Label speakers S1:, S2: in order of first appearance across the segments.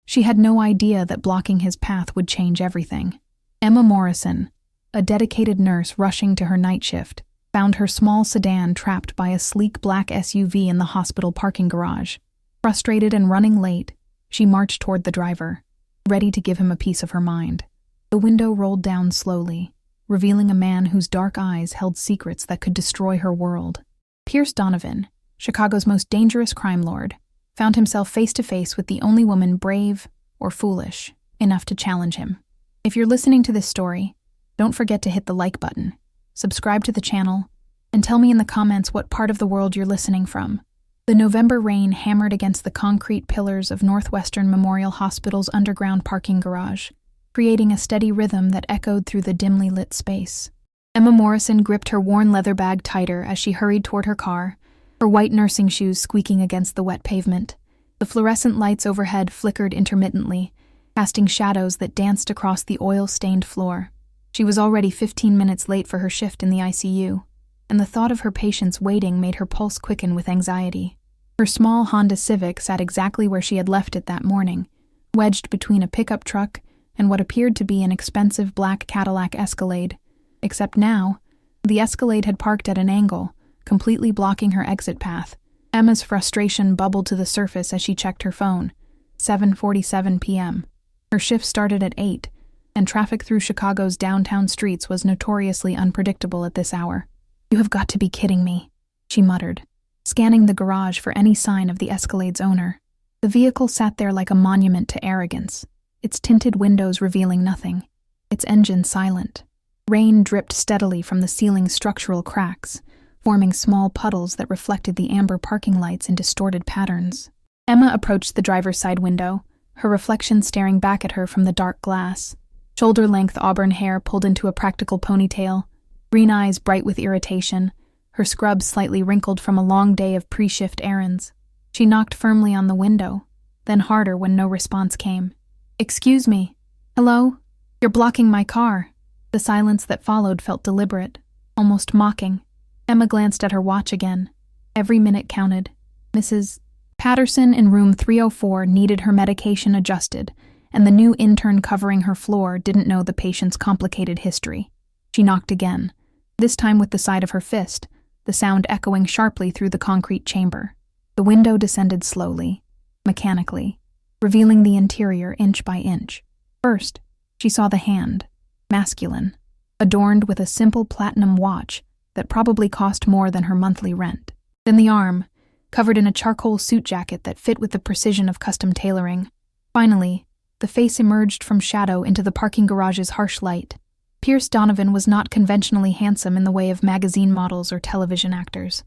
S1: She had no idea that blocking his path would change everything. Emma Morrison, a dedicated nurse rushing to her night shift, found her small sedan trapped by a sleek black SUV in the hospital parking garage. Frustrated and running late, she marched toward the driver, ready to give him a piece of her mind. The window rolled down slowly, revealing a man whose dark eyes held secrets that could destroy her world. Pierce Donovan, Chicago's most dangerous crime lord, found himself face to face with the only woman brave, or foolish, enough to challenge him. If you're listening to this story, don't forget to hit the like button, subscribe to the channel, and tell me in the comments what part of the world you're listening from. The November rain hammered against the concrete pillars of Northwestern Memorial Hospital's underground parking garage, creating a steady rhythm that echoed through the dimly lit space. Emma Morrison gripped her worn leather bag tighter as she hurried toward her car, her white nursing shoes squeaking against the wet pavement. The fluorescent lights overhead flickered intermittently, casting shadows that danced across the oil-stained floor. She was already 15 minutes late for her shift in the ICU, and the thought of her patients waiting made her pulse quicken with anxiety. Her small Honda Civic sat exactly where she had left it that morning, wedged between a pickup truck and what appeared to be an expensive black Cadillac Escalade. Except now, the Escalade had parked at an angle, completely blocking her exit path. Emma's frustration bubbled to the surface as she checked her phone. 7:47 p.m. Her shift started at 8, and traffic through Chicago's downtown streets was notoriously unpredictable at this hour. "You have got to be kidding me," she muttered, scanning the garage for any sign of the Escalade's owner. The vehicle sat there like a monument to arrogance, its tinted windows revealing nothing, its engine silent. Rain dripped steadily from the ceiling's structural cracks, forming small puddles that reflected the amber parking lights in distorted patterns. Emma approached the driver's side window, her reflection staring back at her from the dark glass. Shoulder-length auburn hair pulled into a practical ponytail, green eyes bright with irritation, her scrubs slightly wrinkled from a long day of pre-shift errands. She knocked firmly on the window, then harder when no response came. "Excuse me. Hello? You're blocking my car." The silence that followed felt deliberate, almost mocking. Emma glanced at her watch again. Every minute counted. Mrs. Patterson in room 304 needed her medication adjusted, and the new intern covering her floor didn't know the patient's complicated history. She knocked again, this time with the side of her fist, the sound echoing sharply through the concrete chamber. The window descended slowly, mechanically, revealing the interior inch by inch. First, she saw the hand, masculine, adorned with a simple platinum watch that probably cost more than her monthly rent. Then the arm, covered in a charcoal suit jacket that fit with the precision of custom tailoring. Finally, the face emerged from shadow into the parking garage's harsh light. Pierce Donovan was not conventionally handsome in the way of magazine models or television actors.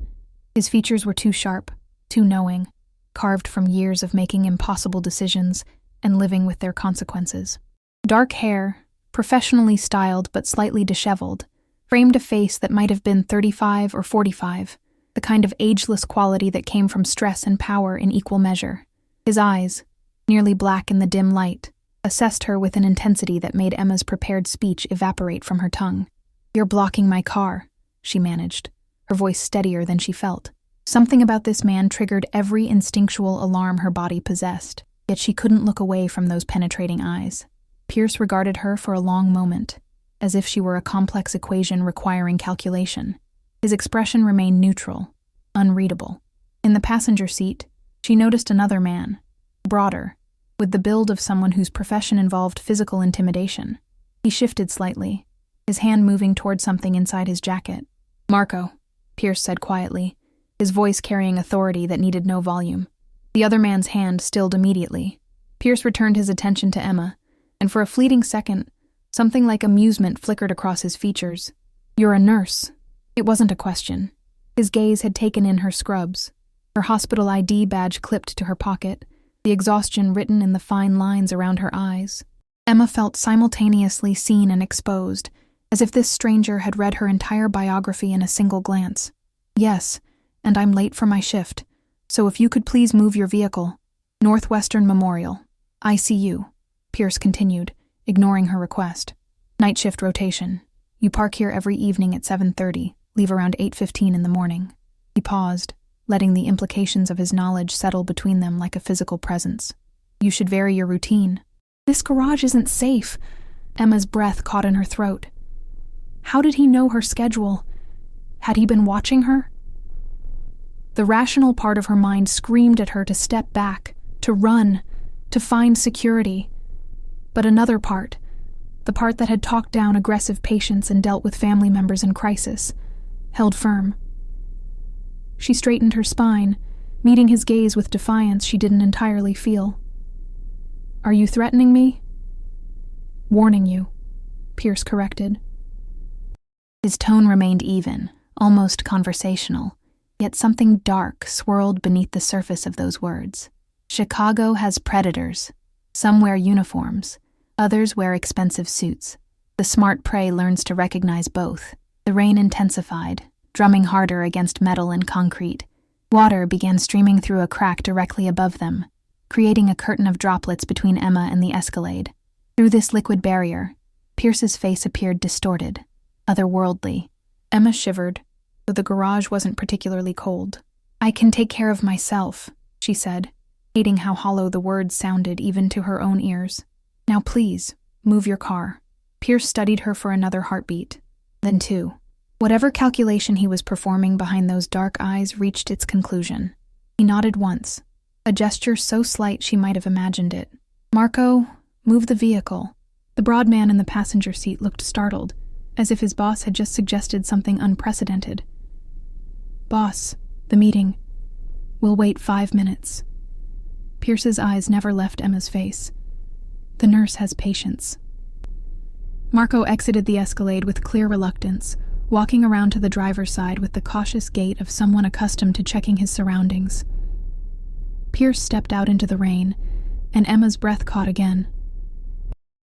S1: His features were too sharp, too knowing, carved from years of making impossible decisions and living with their consequences. Dark hair, professionally styled but slightly disheveled, framed a face that might have been 35 or 45, the kind of ageless quality that came from stress and power in equal measure. His eyes, nearly black in the dim light, assessed her with an intensity that made Emma's prepared speech evaporate from her tongue. "You're blocking my car," she managed, her voice steadier than she felt. Something about this man triggered every instinctual alarm her body possessed, yet she couldn't look away from those penetrating eyes. Pierce regarded her for a long moment, as if she were a complex equation requiring calculation. His expression remained neutral, unreadable. In the passenger seat, she noticed another man, broader, with the build of someone whose profession involved physical intimidation. He shifted slightly, his hand moving toward something inside his jacket. "Marco," Pierce said quietly, his voice carrying authority that needed no volume. The other man's hand stilled immediately. Pierce returned his attention to Emma, and for a fleeting second, something like amusement flickered across his features. "You're a nurse." It wasn't a question. His gaze had taken in her scrubs, her hospital ID badge clipped to her pocket, the exhaustion written in the fine lines around her eyes. Emma felt simultaneously seen and exposed, as if this stranger had read her entire biography in a single glance. "Yes, and I'm late for my shift, so if you could please move your vehicle. Northwestern Memorial, ICU," Pierce continued, ignoring her request. "Night shift rotation. You park here every evening at 7:30, leave around 8:15 in the morning." He paused, letting the implications of his knowledge settle between them like a physical presence. You should vary your routine. This garage isn't safe. Emma's breath caught in her throat. How did he know her schedule? Had he been watching her? The rational part of her mind screamed at her to step back, to run, to find security. But another part, the part that had talked down aggressive patients and dealt with family members in crisis, held firm. She straightened her spine, meeting his gaze with defiance she didn't entirely feel. Are you threatening me? Warning you, Pierce corrected. His tone remained even, almost conversational, yet something dark swirled beneath the surface of those words. Chicago has predators. Some wear uniforms. Others wear expensive suits. The smart prey learns to recognize both. The rain intensified, drumming harder against metal and concrete. Water began streaming through a crack directly above them, creating a curtain of droplets between Emma and the Escalade. Through this liquid barrier, Pierce's face appeared distorted, otherworldly. Emma shivered, though the garage wasn't particularly cold. I can take care of myself, she said, hating how hollow the words sounded even to her own ears. Now please, move your car. Pierce studied her for another heartbeat, then two. Whatever calculation he was performing behind those dark eyes reached its conclusion. He nodded once, a gesture so slight she might have imagined it. Marco, move the vehicle. The broad man in the passenger seat looked startled, as if his boss had just suggested something unprecedented. Boss, the meeting. We'll wait 5 minutes. Pierce's eyes never left Emma's face. The nurse has patience. Marco exited the Escalade with clear reluctance, walking around to the driver's side with the cautious gait of someone accustomed to checking his surroundings. Pierce stepped out into the rain, and Emma's breath caught again.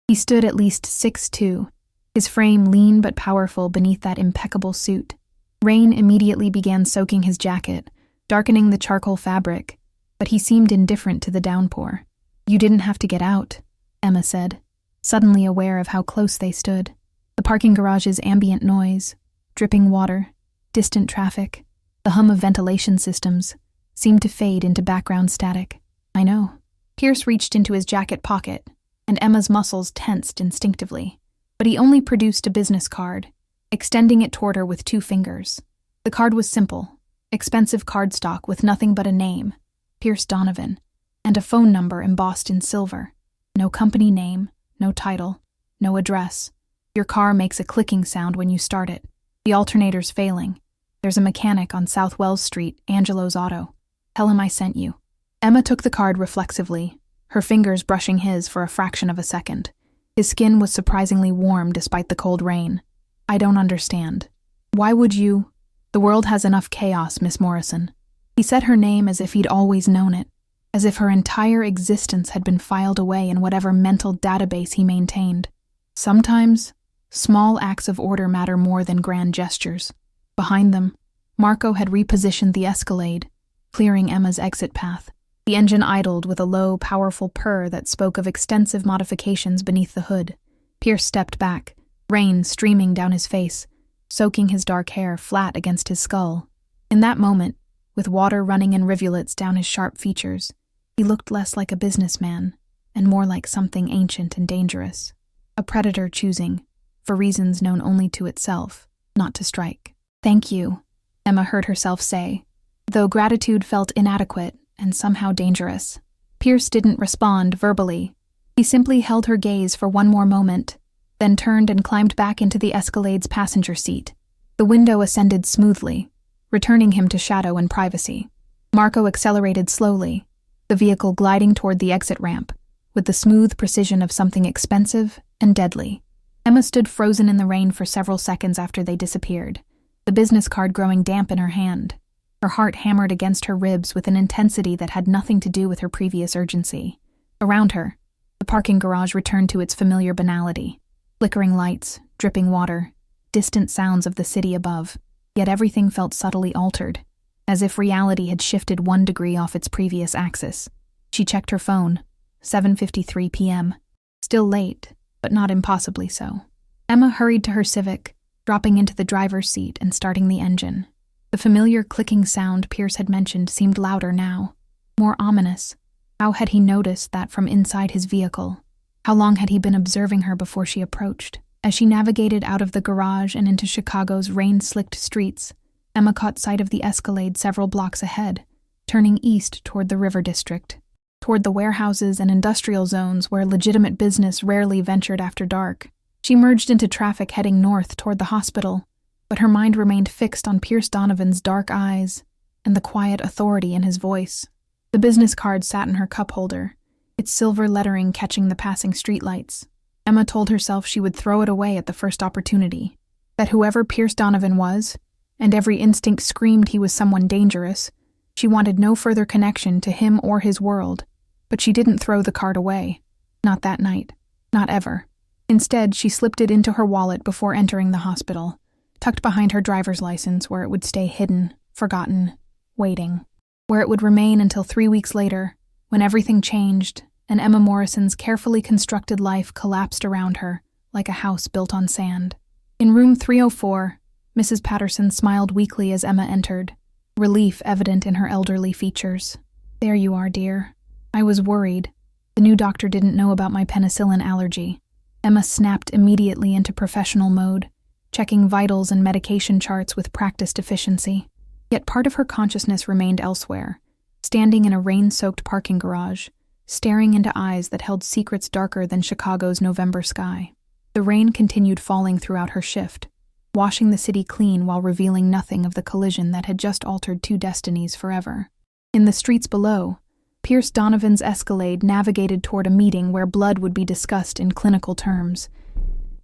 S1: He stood at least 6'2", his frame lean but powerful beneath that impeccable suit. Rain immediately began soaking his jacket, darkening the charcoal fabric, but he seemed indifferent to the downpour. You didn't have to get out, Emma said, suddenly aware of how close they stood. The parking garage's ambient noise, dripping water, distant traffic, the hum of ventilation systems, seemed to fade into background static. I know. Pierce reached into his jacket pocket, and Emma's muscles tensed instinctively. But he only produced a business card, extending it toward her with 2 fingers. The card was simple, expensive cardstock with nothing but a name, Pierce Donovan, and a phone number embossed in silver. No company name, no title, no address. Your car makes a clicking sound when you start it. The alternator's failing. There's a mechanic on South Wells Street, Angelo's Auto. Tell him I sent you. Emma took the card reflexively, her fingers brushing his for a fraction of a second. His skin was surprisingly warm despite the cold rain. I don't understand. Why would you? The world has enough chaos, Miss Morrison. He said her name as if he'd always known it, as if her entire existence had been filed away in whatever mental database he maintained. Sometimes, small acts of order matter more than grand gestures. Behind them, Marco had repositioned the Escalade, clearing Emma's exit path. The engine idled with a low, powerful purr that spoke of extensive modifications beneath the hood. Pierce stepped back, rain streaming down his face, soaking his dark hair flat against his skull. In that moment, with water running in rivulets down his sharp features, he looked less like a businessman and more like something ancient and dangerous. A predator choosing, for reasons known only to itself, not to strike. Thank you, Emma heard herself say, though gratitude felt inadequate and somehow dangerous. Pierce didn't respond verbally. He simply held her gaze for one more moment, then turned and climbed back into the Escalade's passenger seat. The window ascended smoothly, returning him to shadow and privacy. Marco accelerated slowly, the vehicle gliding toward the exit ramp, with the smooth precision of something expensive and deadly. Emma stood frozen in the rain for several seconds after they disappeared, the business card growing damp in her hand. Her heart hammered against her ribs with an intensity that had nothing to do with her previous urgency. Around her, the parking garage returned to its familiar banality. Flickering lights, dripping water, distant sounds of the city above, yet everything felt subtly altered, as if reality had shifted 1 degree off its previous axis. She checked her phone. 7:53 p.m. Still late, but not impossibly so. Emma hurried to her Civic, dropping into the driver's seat and starting the engine. The familiar clicking sound Pierce had mentioned seemed louder now, more ominous. How had he noticed that from inside his vehicle? How long had he been observing her before she approached? As she navigated out of the garage and into Chicago's rain-slicked streets, Emma caught sight of the Escalade several blocks ahead, turning east toward the River District, toward the warehouses and industrial zones where legitimate business rarely ventured after dark. She merged into traffic heading north toward the hospital, but her mind remained fixed on Pierce Donovan's dark eyes and the quiet authority in his voice. The business card sat in her cup holder, its silver lettering catching the passing streetlights. Emma told herself she would throw it away at the first opportunity, that whoever Pierce Donovan was, and every instinct screamed he was someone dangerous, she wanted no further connection to him or his world. But she didn't throw the card away. Not that night. Not ever. Instead, she slipped it into her wallet before entering the hospital, tucked behind her driver's license where it would stay hidden, forgotten, waiting. Where it would remain until 3 weeks later, when everything changed and Emma Morrison's carefully constructed life collapsed around her like a house built on sand. In room 304, Mrs. Patterson smiled weakly as Emma entered, relief evident in her elderly features. "There you are, dear. I was worried. The new doctor didn't know about my penicillin allergy." Emma snapped immediately into professional mode, checking vitals and medication charts with practiced efficiency. Yet part of her consciousness remained elsewhere, standing in a rain-soaked parking garage, staring into eyes that held secrets darker than Chicago's November sky. The rain continued falling throughout her shift, washing the city clean while revealing nothing of the collision that had just altered two destinies forever. In the streets below, Pierce Donovan's Escalade navigated toward a meeting where blood would be discussed in clinical terms,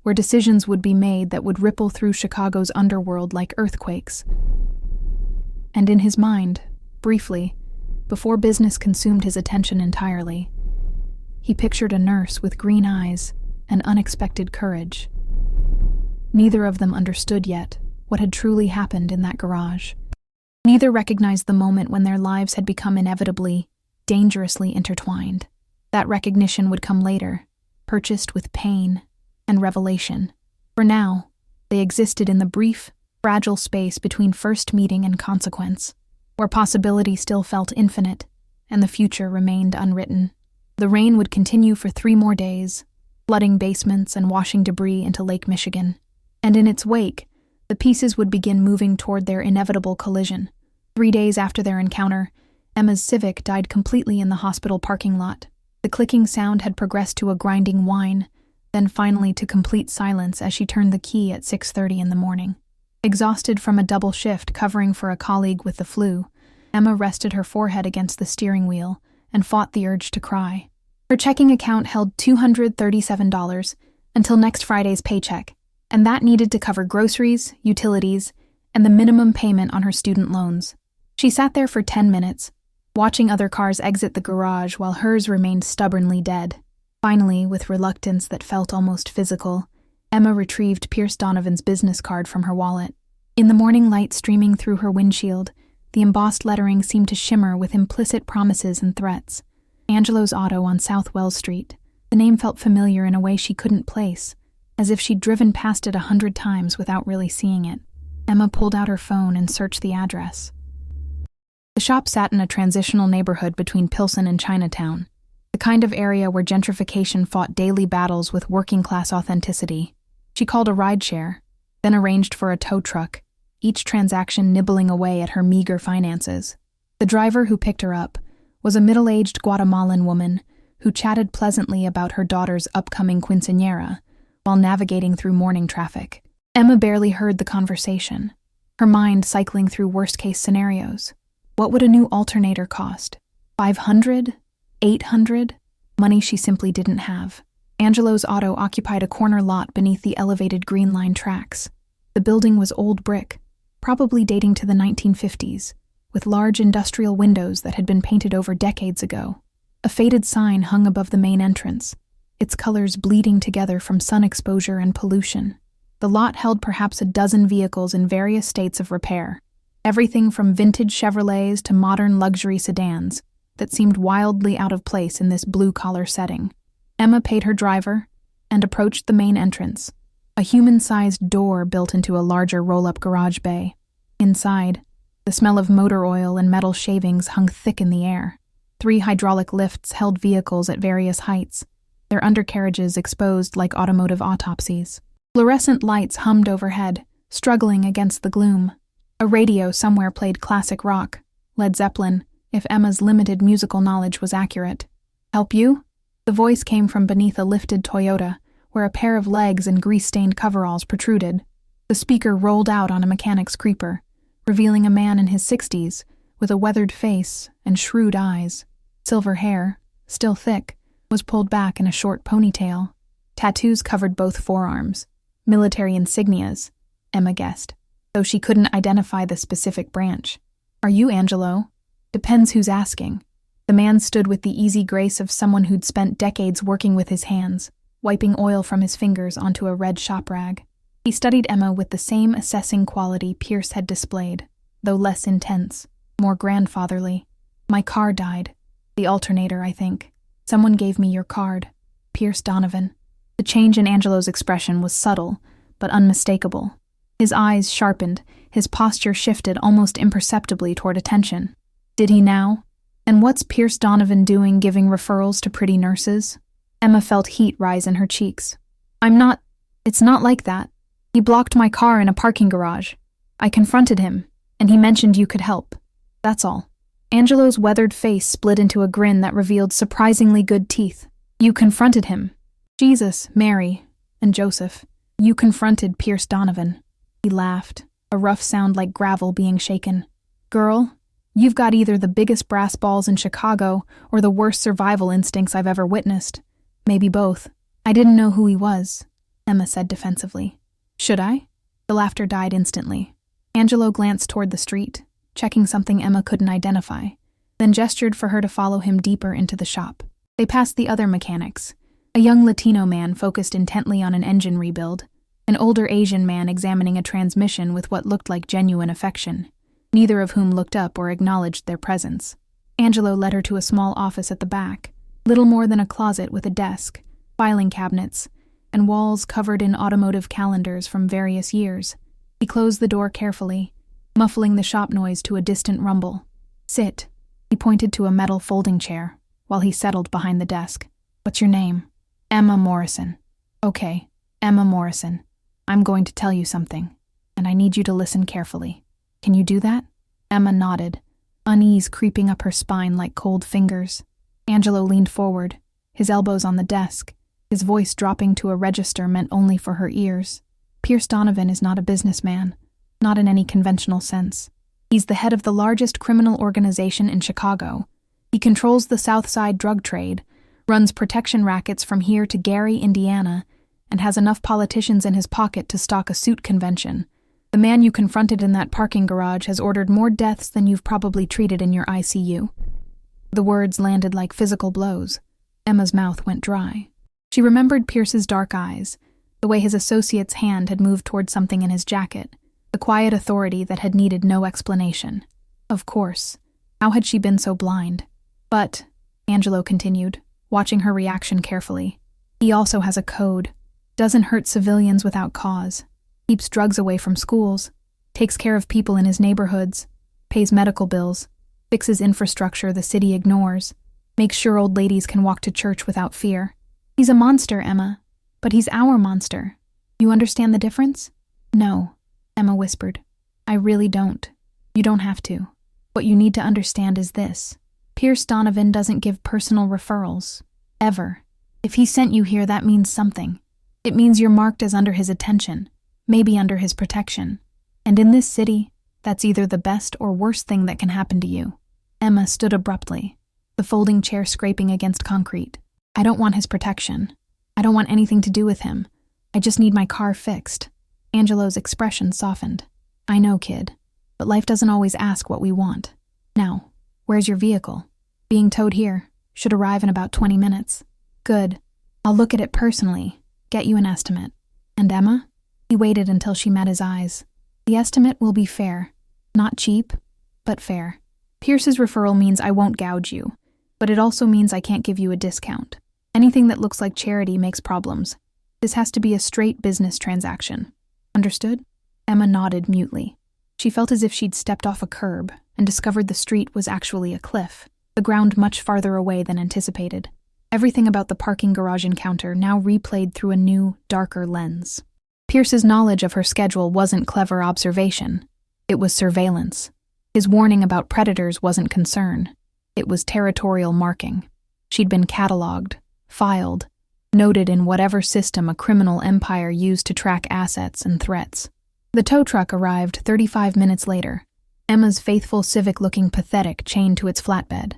S1: where decisions would be made that would ripple through Chicago's underworld like earthquakes. And in his mind, briefly, before business consumed his attention entirely, he pictured a nurse with green eyes and unexpected courage. Neither of them understood yet what had truly happened in that garage. Neither recognized the moment when their lives had become inevitably, dangerously intertwined. That recognition would come later, purchased with pain and revelation. For now, they existed in the brief, fragile space between first meeting and consequence, where possibility still felt infinite and the future remained unwritten. The rain would continue for 3 more days, flooding basements and washing debris into Lake Michigan. And in its wake, the pieces would begin moving toward their inevitable collision. 3 days after their encounter, Emma's Civic died completely in the hospital parking lot. The clicking sound had progressed to a grinding whine, then finally to complete silence as she turned the key at 6:30 in the morning. Exhausted from a double shift covering for a colleague with the flu, Emma rested her forehead against the steering wheel and fought the urge to cry. Her checking account held $237 until next Friday's paycheck, and that needed to cover groceries, utilities, and the minimum payment on her student loans. She sat there for 10 minutes, watching other cars exit the garage while hers remained stubbornly dead. Finally, with reluctance that felt almost physical, Emma retrieved Pierce Donovan's business card from her wallet. In the morning light streaming through her windshield, the embossed lettering seemed to shimmer with implicit promises and threats. Angelo's Auto on South Wells Street. The name felt familiar in a way she couldn't place, as if she'd driven past it 100 times without really seeing it. Emma pulled out her phone and searched the address. The shop sat in a transitional neighborhood between Pilsen and Chinatown, the kind of area where gentrification fought daily battles with working-class authenticity. She called a rideshare, then arranged for a tow truck, each transaction nibbling away at her meager finances. The driver who picked her up was a middle-aged Guatemalan woman who chatted pleasantly about her daughter's upcoming quinceañera while navigating through morning traffic. Emma barely heard the conversation, her mind cycling through worst-case scenarios. What would a new alternator cost? $500? $800? Money she simply didn't have. Angelo's Auto occupied a corner lot beneath the elevated Green Line tracks. The building was old brick, probably dating to the 1950s, with large industrial windows that had been painted over decades ago. A faded sign hung above the main entrance, its colors bleeding together from sun exposure and pollution. The lot held perhaps a dozen vehicles in various states of repair, everything from vintage Chevrolets to modern luxury sedans that seemed wildly out of place in this blue-collar setting. Emma paid her driver and approached the main entrance, a human-sized door built into a larger roll-up garage bay. Inside, the smell of motor oil and metal shavings hung thick in the air. 3 hydraulic lifts held vehicles at various heights, their undercarriages exposed like automotive autopsies. Fluorescent lights hummed overhead, struggling against the gloom. A radio somewhere played classic rock, Led Zeppelin, if Emma's limited musical knowledge was accurate. "Help you?" The voice came from beneath a lifted Toyota, where a pair of legs and grease-stained coveralls protruded. The speaker rolled out on a mechanic's creeper, revealing a man in his 60s, with a weathered face and shrewd eyes. Silver hair, still thick, was pulled back in a short ponytail. Tattoos covered both forearms. Military insignias, Emma guessed, though she couldn't identify the specific branch. "Are you Angelo?" "Depends who's asking." The man stood with the easy grace of someone who'd spent decades working with his hands, wiping oil from his fingers onto a red shop rag. He studied Emma with the same assessing quality Pierce had displayed, though less intense, more grandfatherly. "My car died. The alternator, I think. Someone gave me your card. Pierce Donovan." The change in Angelo's expression was subtle, but unmistakable. His eyes sharpened, his posture shifted almost imperceptibly toward attention. Did he now? And what's Pierce Donovan doing giving referrals to pretty nurses? Emma felt heat rise in her cheeks. It's not like that. He blocked my car in a parking garage. I confronted him, and he mentioned you could help. That's all. Angelo's weathered face split into a grin that revealed surprisingly good teeth. You confronted him. Jesus, Mary, and Joseph. You confronted Pierce Donovan. He laughed, a rough sound like gravel being shaken. Girl, you've got either the biggest brass balls in Chicago or the worst survival instincts I've ever witnessed. Maybe both. I didn't know who he was, Emma said defensively. Should I? The laughter died instantly. Angelo glanced toward the street, checking something Emma couldn't identify, then gestured for her to follow him deeper into the shop. They passed the other mechanics, a young Latino man focused intently on an engine rebuild, an older Asian man examining a transmission with what looked like genuine affection, neither of whom looked up or acknowledged their presence. Angelo led her to a small office at the back, little more than a closet with a desk, filing cabinets, and walls covered in automotive calendars from various years. He closed the door carefully, muffling the shop noise to a distant rumble. Sit. He pointed to a metal folding chair, while he settled behind the desk. What's your name? Emma Morrison. Okay, Emma Morrison. I'm going to tell you something, and I need you to listen carefully. Can you do that? Emma nodded, unease creeping up her spine like cold fingers. Angelo leaned forward, his elbows on the desk, his voice dropping to a register meant only for her ears. Pierce Donovan is not a businessman, not in any conventional sense. He's the head of the largest criminal organization in Chicago. He controls the South Side drug trade, runs protection rackets from here to Gary, Indiana, and has enough politicians in his pocket to stock a suit convention. The man you confronted in that parking garage has ordered more deaths than you've probably treated in your ICU. The words landed like physical blows. Emma's mouth went dry. She remembered Pierce's dark eyes, the way his associate's hand had moved toward something in his jacket, the quiet authority that had needed no explanation. Of course. How had she been so blind? But, Angelo continued, watching her reaction carefully, he also has a code. Doesn't hurt civilians without cause. Keeps drugs away from schools. Takes care of people in his neighborhoods. Pays medical bills. Fixes infrastructure the city ignores. Makes sure old ladies can walk to church without fear. He's a monster, Emma. But he's our monster. You understand the difference? No, Emma whispered. I really don't. You don't have to. What you need to understand is this. Pierce Donovan doesn't give personal referrals. Ever. If he sent you here, that means something. It means you're marked as under his attention, maybe under his protection. And in this city, that's either the best or worst thing that can happen to you. Emma stood abruptly, the folding chair scraping against concrete. I don't want his protection. I don't want anything to do with him. I just need my car fixed. Angelo's expression softened. I know, kid, but life doesn't always ask what we want. Now, where's your vehicle? Being towed here. Should arrive in about 20 minutes. Good. I'll look at it personally, get you an estimate. And Emma? He waited until she met his eyes. The estimate will be fair. Not cheap, but fair. Pierce's referral means I won't gouge you, but it also means I can't give you a discount. Anything that looks like charity makes problems. This has to be a straight business transaction. Understood? Emma nodded mutely. She felt as if she'd stepped off a curb and discovered the street was actually a cliff. the ground much farther away than anticipated. Everything about the parking garage encounter now replayed through a new, darker lens. Pierce's knowledge of her schedule wasn't clever observation. It was surveillance. His warning about predators wasn't concern. It was territorial marking. She'd been cataloged, filed, noted in whatever system a criminal empire used to track assets and threats. The tow truck arrived 35 minutes later, Emma's faithful Civic looking pathetic chained to its flatbed.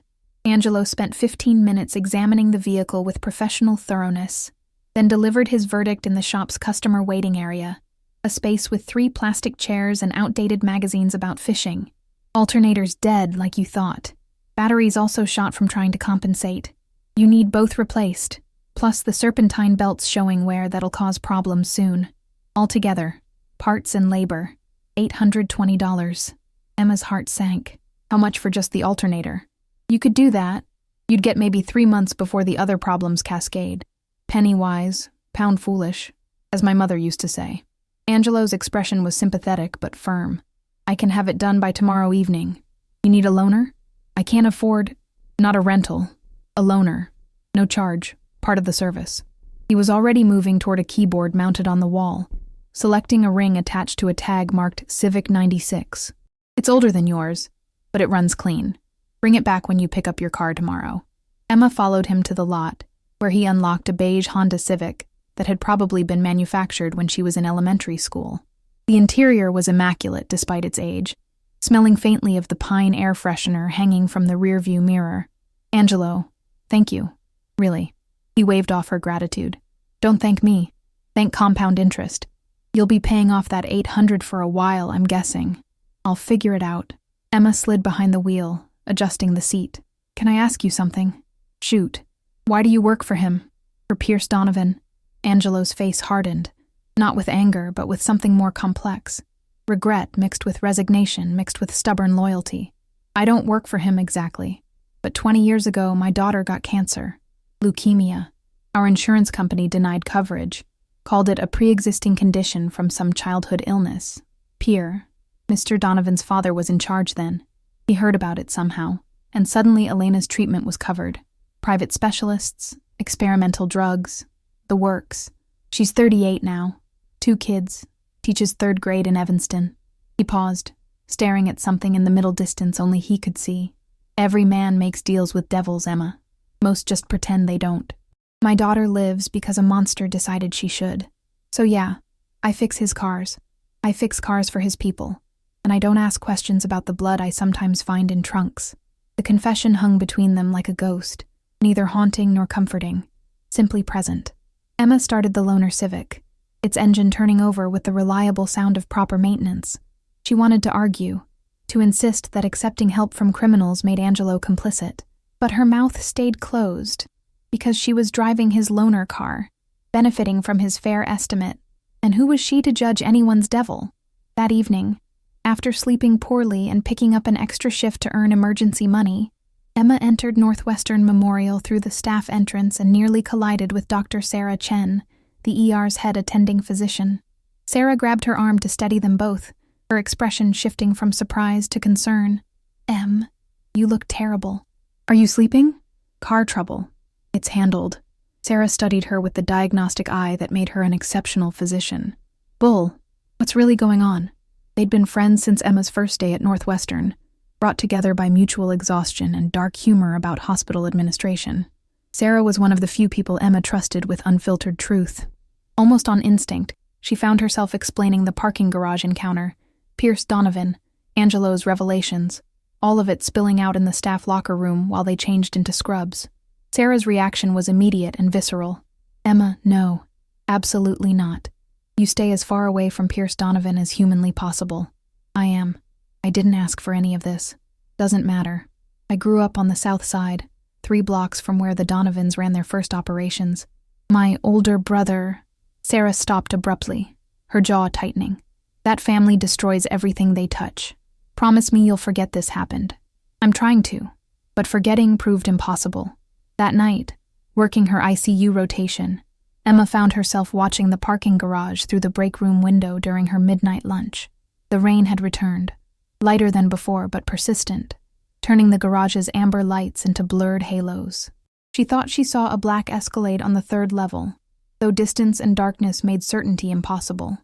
S1: Angelo spent 15 minutes examining the vehicle with professional thoroughness, then delivered his verdict in the shop's customer waiting area, a space with 3 plastic chairs and outdated magazines about fishing. Alternators dead, like you thought. Batteries also shot from trying to compensate. You need both replaced, plus the serpentine belts showing wear that'll cause problems soon. Altogether, parts and labor, $820. Emma's heart sank. How much for just the alternator? You could do that. You'd get maybe 3 months before the other problems cascade. Penny wise, pound foolish, as my mother used to say. Angelo's expression was sympathetic but firm. I can have it done by tomorrow evening. You need a loaner? I can't afford, not a rental, a loaner. No charge, part of the service. He was already moving toward a keyboard mounted on the wall, selecting a ring attached to a tag marked Civic 96. It's older than yours, but it runs clean. Bring it back when you pick up your car tomorrow. Emma followed him to the lot, where he unlocked a beige Honda Civic that had probably been manufactured when she was in elementary school. The interior was immaculate despite its age, smelling faintly of the pine air freshener hanging from the rearview mirror. Angelo, thank you. Really. He waved off her gratitude. Don't thank me. Thank compound interest. You'll be paying off that $800 for a while, I'm guessing. I'll figure it out. Emma slid behind the wheel, adjusting the seat. Can I ask you something? Shoot. Why do you work for him? For Pierce Donovan? Angelo's face hardened, not with anger, but with something more complex. Regret mixed with resignation, mixed with stubborn loyalty. I don't work for him exactly, but 20 years ago my daughter got cancer. Leukemia. Our insurance company denied coverage, called it a pre-existing condition from some childhood illness. Pierre, Mr. Donovan's father, was in charge then. He heard about it somehow, and suddenly Elena's treatment was covered. Private specialists, experimental drugs, the works. She's 38 now, 2 kids, teaches 3rd grade in Evanston. He paused, staring at something in the middle distance only he could see. Every man makes deals with devils, Emma. Most just pretend they don't. My daughter lives because a monster decided she should. So yeah, I fix his cars. I fix cars for his people. And I don't ask questions about the blood I sometimes find in trunks. The confession hung between them like a ghost, neither haunting nor comforting, simply present. Emma started the loaner Civic, its engine turning over with the reliable sound of proper maintenance. She wanted to argue, to insist that accepting help from criminals made Angelo complicit, but her mouth stayed closed because she was driving his loaner car, benefiting from his fair estimate, and who was she to judge anyone's devil? That evening, after sleeping poorly and picking up an extra shift to earn emergency money, Emma entered Northwestern Memorial through the staff entrance and nearly collided with Dr. Sarah Chen, the ER's head attending physician. Sarah grabbed her arm to steady them both, her expression shifting from surprise to concern. Em, you look terrible. Are you sleeping? Car trouble. It's handled. Sarah studied her with the diagnostic eye that made her an exceptional physician. Bull, what's really going on? They'd been friends since Emma's first day at Northwestern, brought together by mutual exhaustion and dark humor about hospital administration. Sarah was one of the few people Emma trusted with unfiltered truth. Almost on instinct, she found herself explaining the parking garage encounter, Pierce Donovan, Angelo's revelations, all of it spilling out in the staff locker room while they changed into scrubs. Sarah's reaction was immediate and visceral. Emma, no. Absolutely not. You stay as far away from Pierce Donovan as humanly possible. I am. I didn't ask for any of this. Doesn't matter. I grew up on the south side, 3 blocks from where the Donovans ran their first operations. My older brother... Sarah stopped abruptly, her jaw tightening. That family destroys everything they touch. Promise me you'll forget this happened. I'm trying to, but forgetting proved impossible. That night, working her ICU rotation, Emma found herself watching the parking garage through the break room window during her midnight lunch. The rain had returned, lighter than before but persistent, turning the garage's amber lights into blurred halos. She thought she saw a black Escalade on the 3rd level, though distance and darkness made certainty impossible.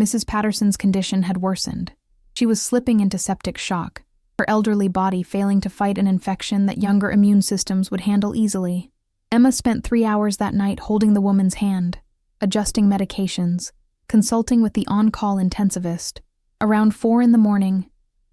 S1: Mrs. Patterson's condition had worsened. She was slipping into septic shock, her elderly body failing to fight an infection that younger immune systems would handle easily. Emma spent 3 hours that night holding the woman's hand, adjusting medications, consulting with the on-call intensivist. Around 4 a.m,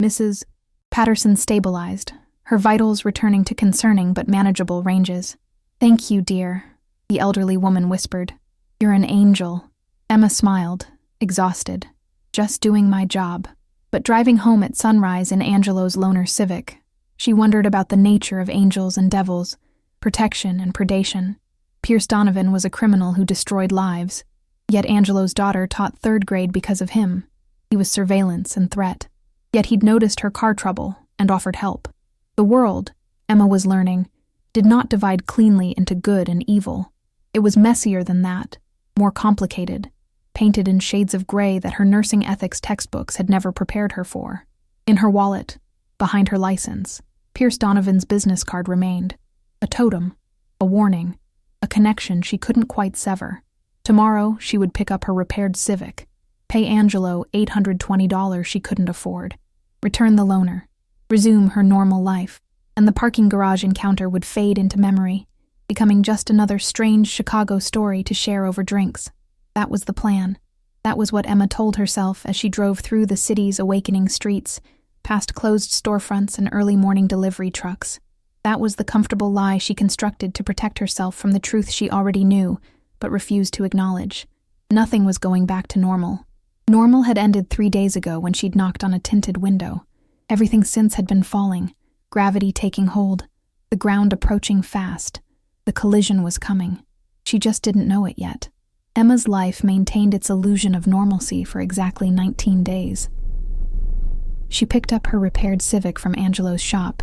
S1: Mrs. Patterson stabilized, her vitals returning to concerning but manageable ranges. "Thank you, dear," the elderly woman whispered. "You're an angel." Emma smiled, exhausted. "Just doing my job." But driving home at sunrise in Angelo's loaner Civic, she wondered about the nature of angels and devils, protection and predation. Pierce Donovan was a criminal who destroyed lives, yet Angelo's daughter taught 3rd grade because of him. He was surveillance and threat. Yet he'd noticed her car trouble and offered help. The world, Emma was learning, did not divide cleanly into good and evil. It was messier than that, more complicated, painted in shades of gray that her nursing ethics textbooks had never prepared her for. In her wallet, behind her license, Pierce Donovan's business card remained. A totem, a warning, a connection she couldn't quite sever. Tomorrow, she would pick up her repaired Civic, pay Angelo $820 she couldn't afford, return the loaner, resume her normal life, and the parking garage encounter would fade into memory, becoming just another strange Chicago story to share over drinks. That was the plan. That was what Emma told herself as she drove through the city's awakening streets, past closed storefronts and early morning delivery trucks. That was the comfortable lie she constructed to protect herself from the truth she already knew, but refused to acknowledge. Nothing was going back to normal. Normal had ended 3 days ago when she'd knocked on a tinted window. Everything since had been falling, gravity taking hold, the ground approaching fast. The collision was coming. She just didn't know it yet. Emma's life maintained its illusion of normalcy for exactly 19 days. She picked up her repaired Civic from Angelo's shop,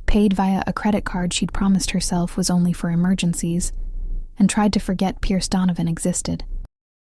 S1: paid via a credit card she'd promised herself was only for emergencies, and tried to forget Pierce Donovan existed.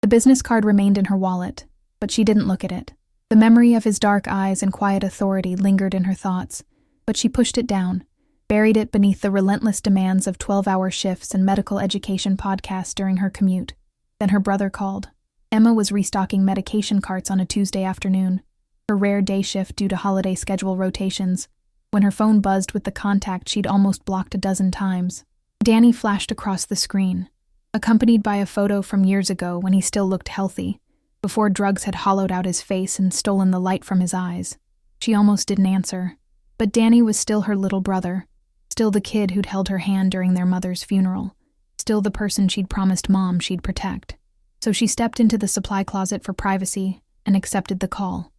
S1: The business card remained in her wallet, but she didn't look at it. The memory of his dark eyes and quiet authority lingered in her thoughts, but she pushed it down, buried it beneath the relentless demands of 12-hour shifts and medical education podcasts during her commute. Then her brother called. Emma was restocking medication carts on a Tuesday afternoon, her rare day shift due to holiday schedule rotations, when her phone buzzed with the contact she'd almost blocked a dozen times. Danny flashed across the screen, accompanied by a photo from years ago when he still looked healthy, before drugs had hollowed out his face and stolen the light from his eyes. She almost didn't answer, but Danny was still her little brother, still the kid who'd held her hand during their mother's funeral, still the person she'd promised Mom she'd protect. So she stepped into the supply closet for privacy and accepted the call.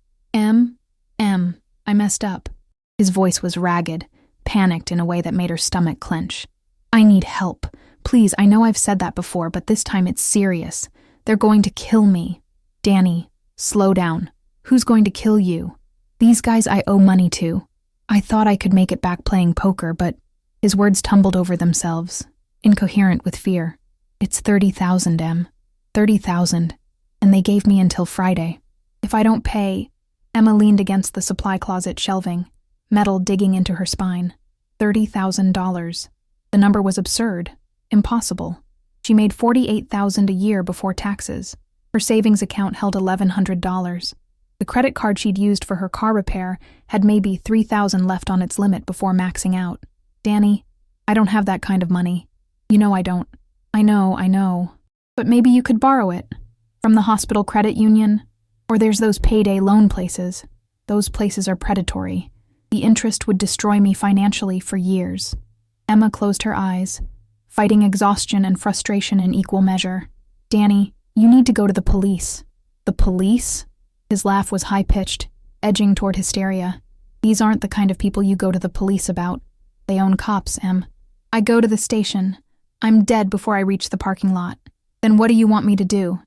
S1: I messed up." His voice was ragged, panicked in a way that made her stomach clench. "I need help. Please, I know I've said that before, but this time it's serious. They're going to kill me." "Danny, slow down. Who's going to kill you?" "These guys I owe money to. I thought I could make it back playing poker, but..." His words tumbled over themselves, incoherent with fear. "It's 30,000, Em. 30,000. And they gave me until Friday. If I don't pay..." Emma leaned against the supply closet shelving, metal digging into her spine. $30,000. The number was absurd, impossible. She made $48,000 a year before taxes. Her savings account held $1,100. The credit card she'd used for her car repair had maybe $3,000 left on its limit before maxing out. "Danny, I don't have that kind of money. You know I don't." I know. But maybe you could borrow it. From the hospital credit union. Or there's those payday loan places. Those places are predatory. The interest would destroy me financially for years." Emma closed her eyes, fighting exhaustion and frustration in equal measure. "Danny, you need to go to the police." "The police?" His laugh was high-pitched, edging toward hysteria. "These aren't the kind of people you go to the police about. They own cops, Em. I go to the station. I'm dead before I reach the parking lot. Then what do you want me to do?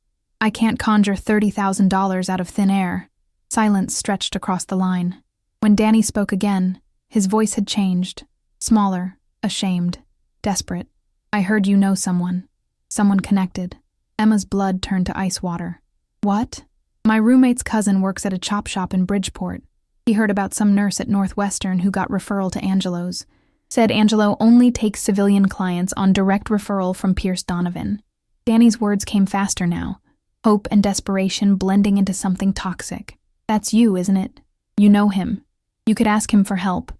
S1: I can't conjure $30,000 out of thin air." Silence stretched across the line. When Danny spoke again, his voice had changed. Smaller, ashamed, desperate. "I heard you know someone. Someone connected." Emma's blood turned to ice water. "What?" "My roommate's cousin works at a chop shop in Bridgeport. He heard about some nurse at Northwestern who got referral to Angelo's. Said Angelo only takes civilian clients on direct referral from Pierce Donovan. Danny's words came faster now, hope and desperation blending into something toxic. That's you, isn't it? You know him. You could ask him for help.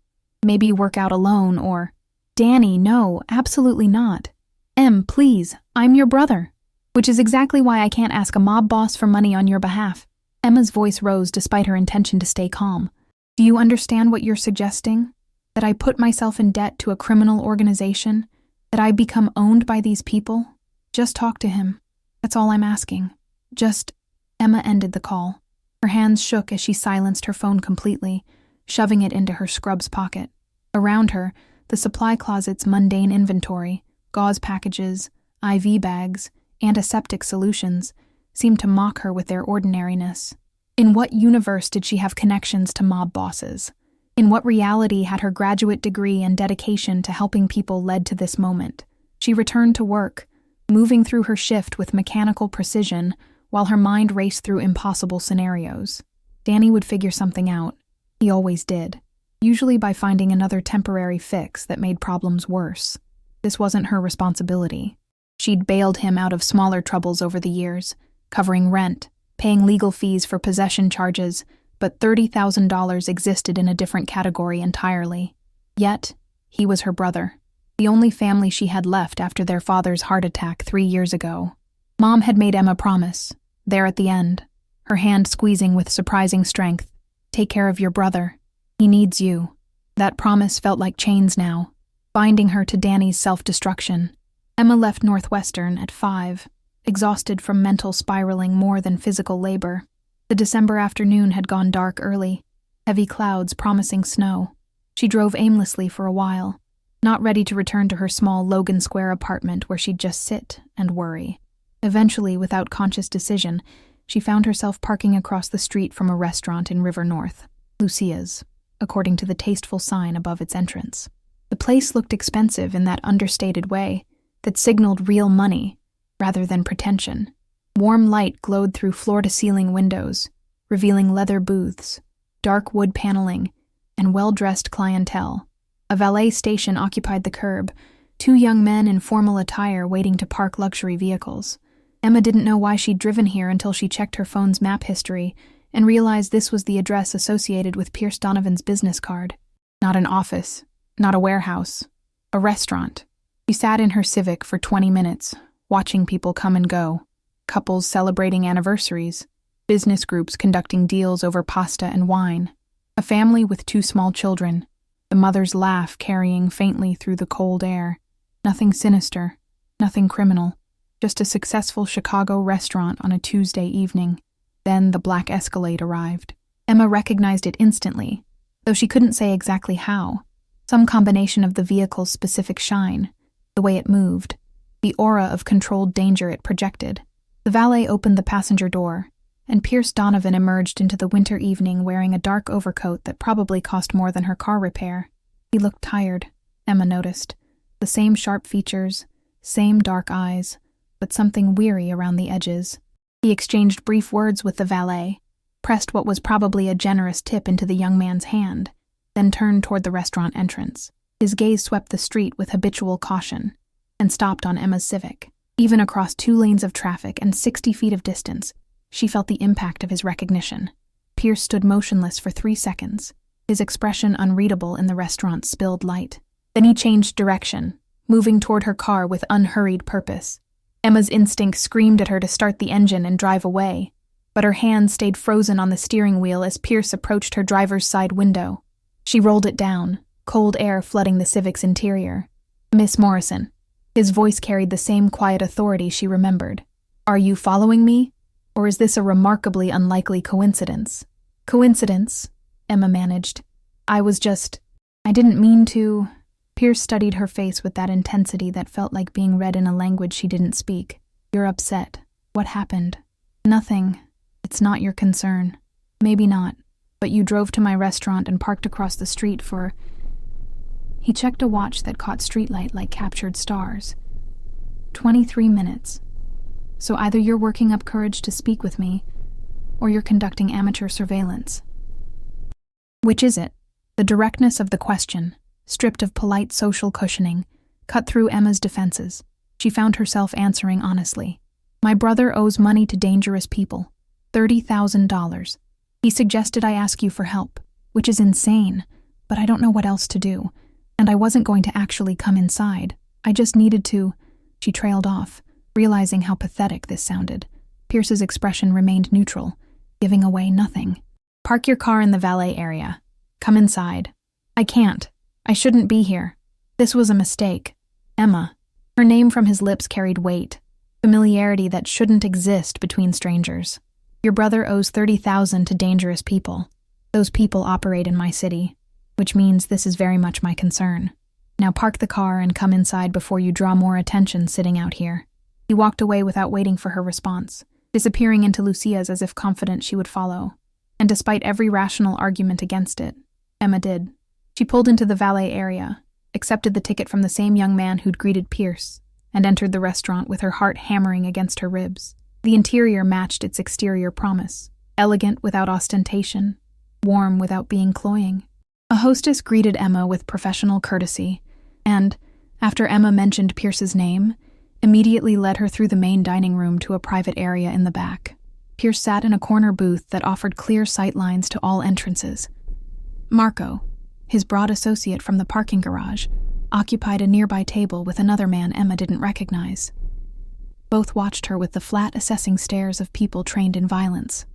S1: Maybe work out alone or… Danny, no, absolutely not. Em, please, I'm your brother. Which is exactly why I can't ask a mob boss for money on your behalf. Emma's voice rose despite her intention to stay calm. Do you understand what you're suggesting? That I put myself in debt to a criminal organization? That I become owned by these people? Just talk to him. That's all I'm asking. Just… Emma ended the call. Her hands shook as she silenced her phone completely, shoving it into her scrubs pocket. Around her, the supply closet's mundane inventory, gauze packages, IV bags, antiseptic solutions, seemed to mock her with their ordinariness. In what universe did she have connections to mob bosses? In what reality had her graduate degree and dedication to helping people led to this moment? She returned to work, moving through her shift with mechanical precision while her mind raced through impossible scenarios. Danny would figure something out. He always did, usually by finding another temporary fix that made problems worse. This wasn't her responsibility. She'd bailed him out of smaller troubles over the years, covering rent, paying legal fees for possession charges, but $30,000 existed in a different category entirely. Yet, he was her brother, the only family she had left after their father's heart attack 3 years ago. Mom had made Emma promise, there at the end, her hand squeezing with surprising strength. Take care of your brother. He needs you. That promise felt like chains now, binding her to Danny's self-destruction. Emma left Northwestern at 5, exhausted from mental spiraling more than physical labor. The December afternoon had gone dark early, heavy clouds promising snow. She drove aimlessly for a while, not ready to return to her small Logan Square apartment where she'd just sit and worry. Eventually, without conscious decision, she found herself parking across the street from a restaurant in River North, Lucia's, according to the tasteful sign above its entrance. The place looked expensive in that understated way that signaled real money rather than pretension. Warm light glowed through floor-to-ceiling windows, revealing leather booths, dark wood paneling, and well-dressed clientele. A valet station occupied the curb, 2 young men in formal attire waiting to park luxury vehicles. Emma didn't know why she'd driven here until she checked her phone's map history and realized this was the address associated with Pierce Donovan's business card. Not an office, not a warehouse, a restaurant. She sat in her Civic for 20 minutes, watching people come and go, couples celebrating anniversaries, business groups conducting deals over pasta and wine, a family with 2 small children, the mother's laugh carrying faintly through the cold air. Nothing sinister, nothing criminal, just a successful Chicago restaurant on a Tuesday evening. Then the black Escalade arrived. Emma recognized it instantly, though she couldn't say exactly how. Some combination of the vehicle's specific shine, the way it moved, the aura of controlled danger it projected. The valet opened the passenger door, and Pierce Donovan emerged into the winter evening wearing a dark overcoat that probably cost more than her car repair. He looked tired, Emma noticed. The same sharp features, same dark eyes, but something weary around the edges. He exchanged brief words with the valet, pressed what was probably a generous tip into the young man's hand, then turned toward the restaurant entrance. His gaze swept the street with habitual caution, and stopped on Emma's Civic. Even across 2 lanes of traffic and 60 feet of distance, she felt the impact of his recognition. Pierce stood motionless for 3 seconds, his expression unreadable in the restaurant's spilled light. Then he changed direction, moving toward her car with unhurried purpose. Emma's instinct screamed at her to start the engine and drive away, but her hand stayed frozen on the steering wheel as Pierce approached her driver's side window. She rolled it down, cold air flooding the Civic's interior. "Miss Morrison." His voice carried the same quiet authority she remembered. "Are you following me? Or is this a remarkably unlikely coincidence?" "Coincidence," Emma managed. I didn't mean to." Pierce studied her face with that intensity that felt like being read in a language she didn't speak. "You're upset. What happened?" "Nothing. It's not your concern." "Maybe not, but you drove to my restaurant and parked across the street for…" He checked a watch that caught streetlight like captured stars. 23 minutes. "So either you're working up courage to speak with me, or you're conducting amateur surveillance." Which is it? The directness of the question, stripped of polite social cushioning, cut through Emma's defenses. She found herself answering honestly. My brother owes money to dangerous people. $30,000. He suggested I ask you for help, which is insane, but I don't know what else to do, and I wasn't going to actually come inside. I just needed to. She trailed off, realizing how pathetic this sounded. Pierce's expression remained neutral, giving away nothing. Park your car in the valet area. Come inside. I can't. I shouldn't be here. This was a mistake. Emma. Her name from his lips carried weight, familiarity that shouldn't exist between strangers. Your brother owes $30,000 to dangerous people. Those people operate in my city, which means this is very much my concern. Now park the car and come inside before you draw more attention sitting out here. He walked away without waiting for her response, disappearing into Lucia's as if confident she would follow. And despite every rational argument against it, Emma did. She pulled into the valet area, accepted the ticket from the same young man who'd greeted Pierce, and entered the restaurant with her heart hammering against her ribs. The interior matched its exterior promise, elegant without ostentation, warm without being cloying. A hostess greeted Emma with professional courtesy, and, after Emma mentioned Pierce's name, immediately led her through the main dining room to a private area in the back. Pierce sat in a corner booth that offered clear sight lines to all entrances. Marco, his broad associate from the parking garage, occupied a nearby table with another man Emma didn't recognize. Both watched her with the flat, assessing stares of people trained in violence.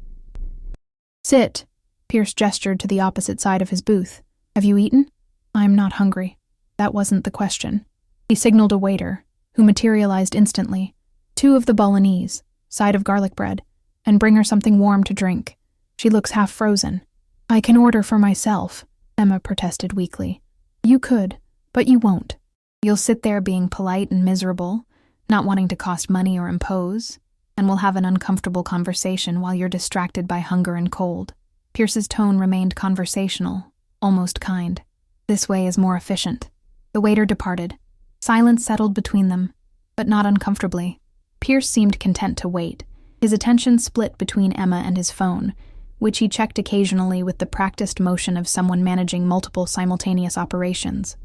S1: Sit, Pierce gestured to the opposite side of his booth. Have you eaten? I'm not hungry. That wasn't the question. He signaled a waiter, who materialized instantly. 2 of the bolognese, side of garlic bread, and bring her something warm to drink. She looks half frozen. I can order for myself, Emma protested weakly. You could, but you won't. You'll sit there being polite and miserable, not wanting to cost money or impose, and we'll have an uncomfortable conversation while you're distracted by hunger and cold. Pierce's tone remained conversational, almost kind. This way is more efficient. The waiter departed. Silence settled between them, but not uncomfortably. Pierce seemed content to wait, his attention split between Emma and his phone, which he checked occasionally with the practiced motion of someone managing multiple simultaneous operations.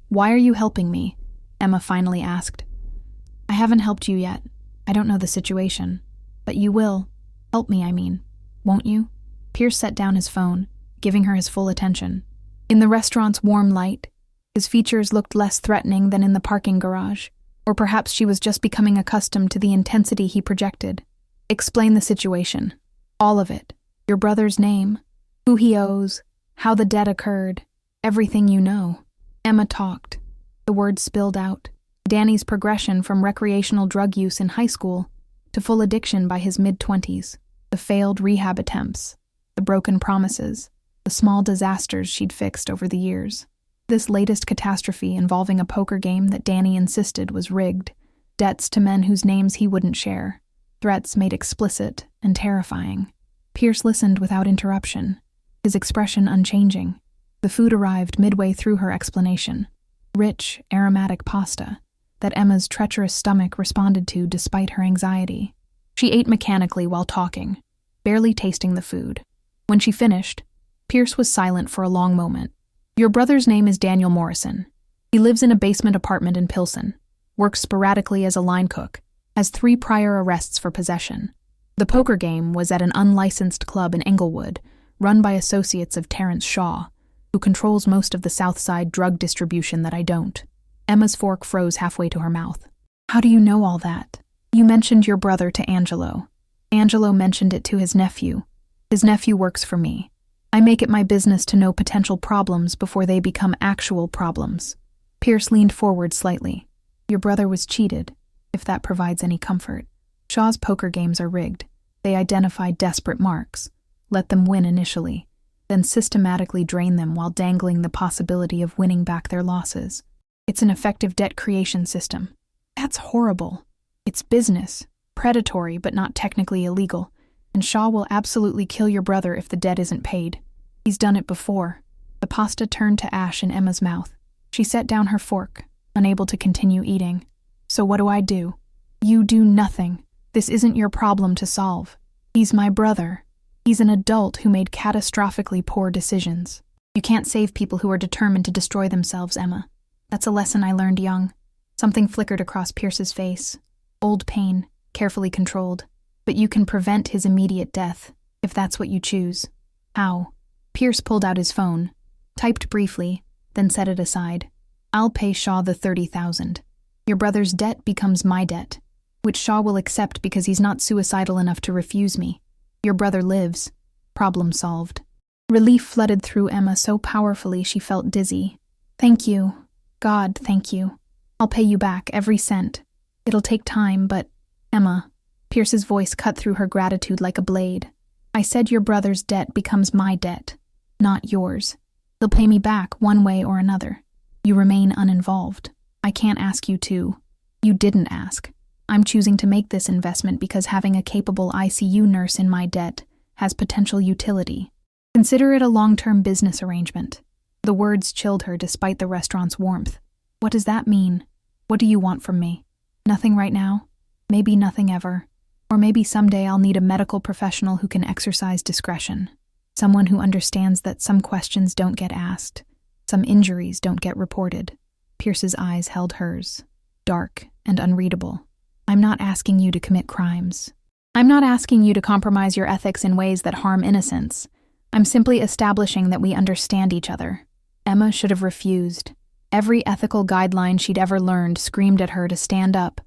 S1: Why are you helping me? Emma finally asked. I haven't helped you yet. I don't know the situation. But you will. Help me, I mean. Won't you? Pierce set down his phone, giving her his full attention. In the restaurant's warm light, his features looked less threatening than in the parking garage, or perhaps she was just becoming accustomed to the intensity he projected. Explain the situation. All of it. Your brother's name, who he owes, how the debt occurred, everything you know. Emma talked. The words spilled out. Danny's progression from recreational drug use in high school to full addiction by his mid-20s, the failed rehab attempts, the broken promises, the small disasters she'd fixed over the years. This latest catastrophe involving a poker game that Danny insisted was rigged, debts to men whose names he wouldn't share, threats made explicit and terrifying. Pierce listened without interruption, his expression unchanging. The food arrived midway through her explanation. Rich, aromatic pasta that Emma's treacherous stomach responded to despite her anxiety. She ate mechanically while talking, barely tasting the food. When she finished, Pierce was silent for a long moment. Your brother's name is Daniel Morrison. He lives in a basement apartment in Pilsen, works sporadically as a line cook, has 3 prior arrests for possession. The poker game was at an unlicensed club in Englewood, run by associates of Terrence Shaw, who controls most of the South Side drug distribution that I don't. Emma's fork froze halfway to her mouth. How do you know all that? You mentioned your brother to Angelo. Angelo mentioned it to his nephew. His nephew works for me. I make it my business to know potential problems before they become actual problems. Pierce leaned forward slightly. Your brother was cheated, if that provides any comfort. Shaw's poker games are rigged. They identify desperate marks, let them win initially, then systematically drain them while dangling the possibility of winning back their losses. It's an effective debt creation system. That's horrible. It's business, predatory but not technically illegal, and Shaw will absolutely kill your brother if the debt isn't paid. He's done it before. The pasta turned to ash in Emma's mouth. She set down her fork, unable to continue eating. So what do? You do nothing. This isn't your problem to solve. He's my brother. He's an adult who made catastrophically poor decisions. You can't save people who are determined to destroy themselves, Emma. That's a lesson I learned young. Something flickered across Pierce's face. Old pain, carefully controlled. But you can prevent his immediate death, if that's what you choose. How? Pierce pulled out his phone, typed briefly, then set it aside. I'll pay Shaw the $30,000. Your brother's debt becomes my debt, which Shaw will accept because he's not suicidal enough to refuse me. Your brother lives. Problem solved. Relief flooded through Emma so powerfully she felt dizzy. Thank you. God, thank you. I'll pay you back every cent. It'll take time, but... Emma. Pierce's voice cut through her gratitude like a blade. I said your brother's debt becomes my debt, not yours. They'll pay me back one way or another. You remain uninvolved. I can't ask you to. You didn't ask. I'm choosing to make this investment because having a capable ICU nurse in my debt has potential utility. Consider it a long-term business arrangement. The words chilled her despite the restaurant's warmth. What does that mean? What do you want from me? Nothing right now? Maybe nothing ever. Or maybe someday I'll need a medical professional who can exercise discretion. Someone who understands that some questions don't get asked. Some injuries don't get reported. Pierce's eyes held hers, dark and unreadable. I'm not asking you to commit crimes. I'm not asking you to compromise your ethics in ways that harm innocence. I'm simply establishing that we understand each other. Emma should have refused. Every ethical guideline she'd ever learned screamed at her to stand up,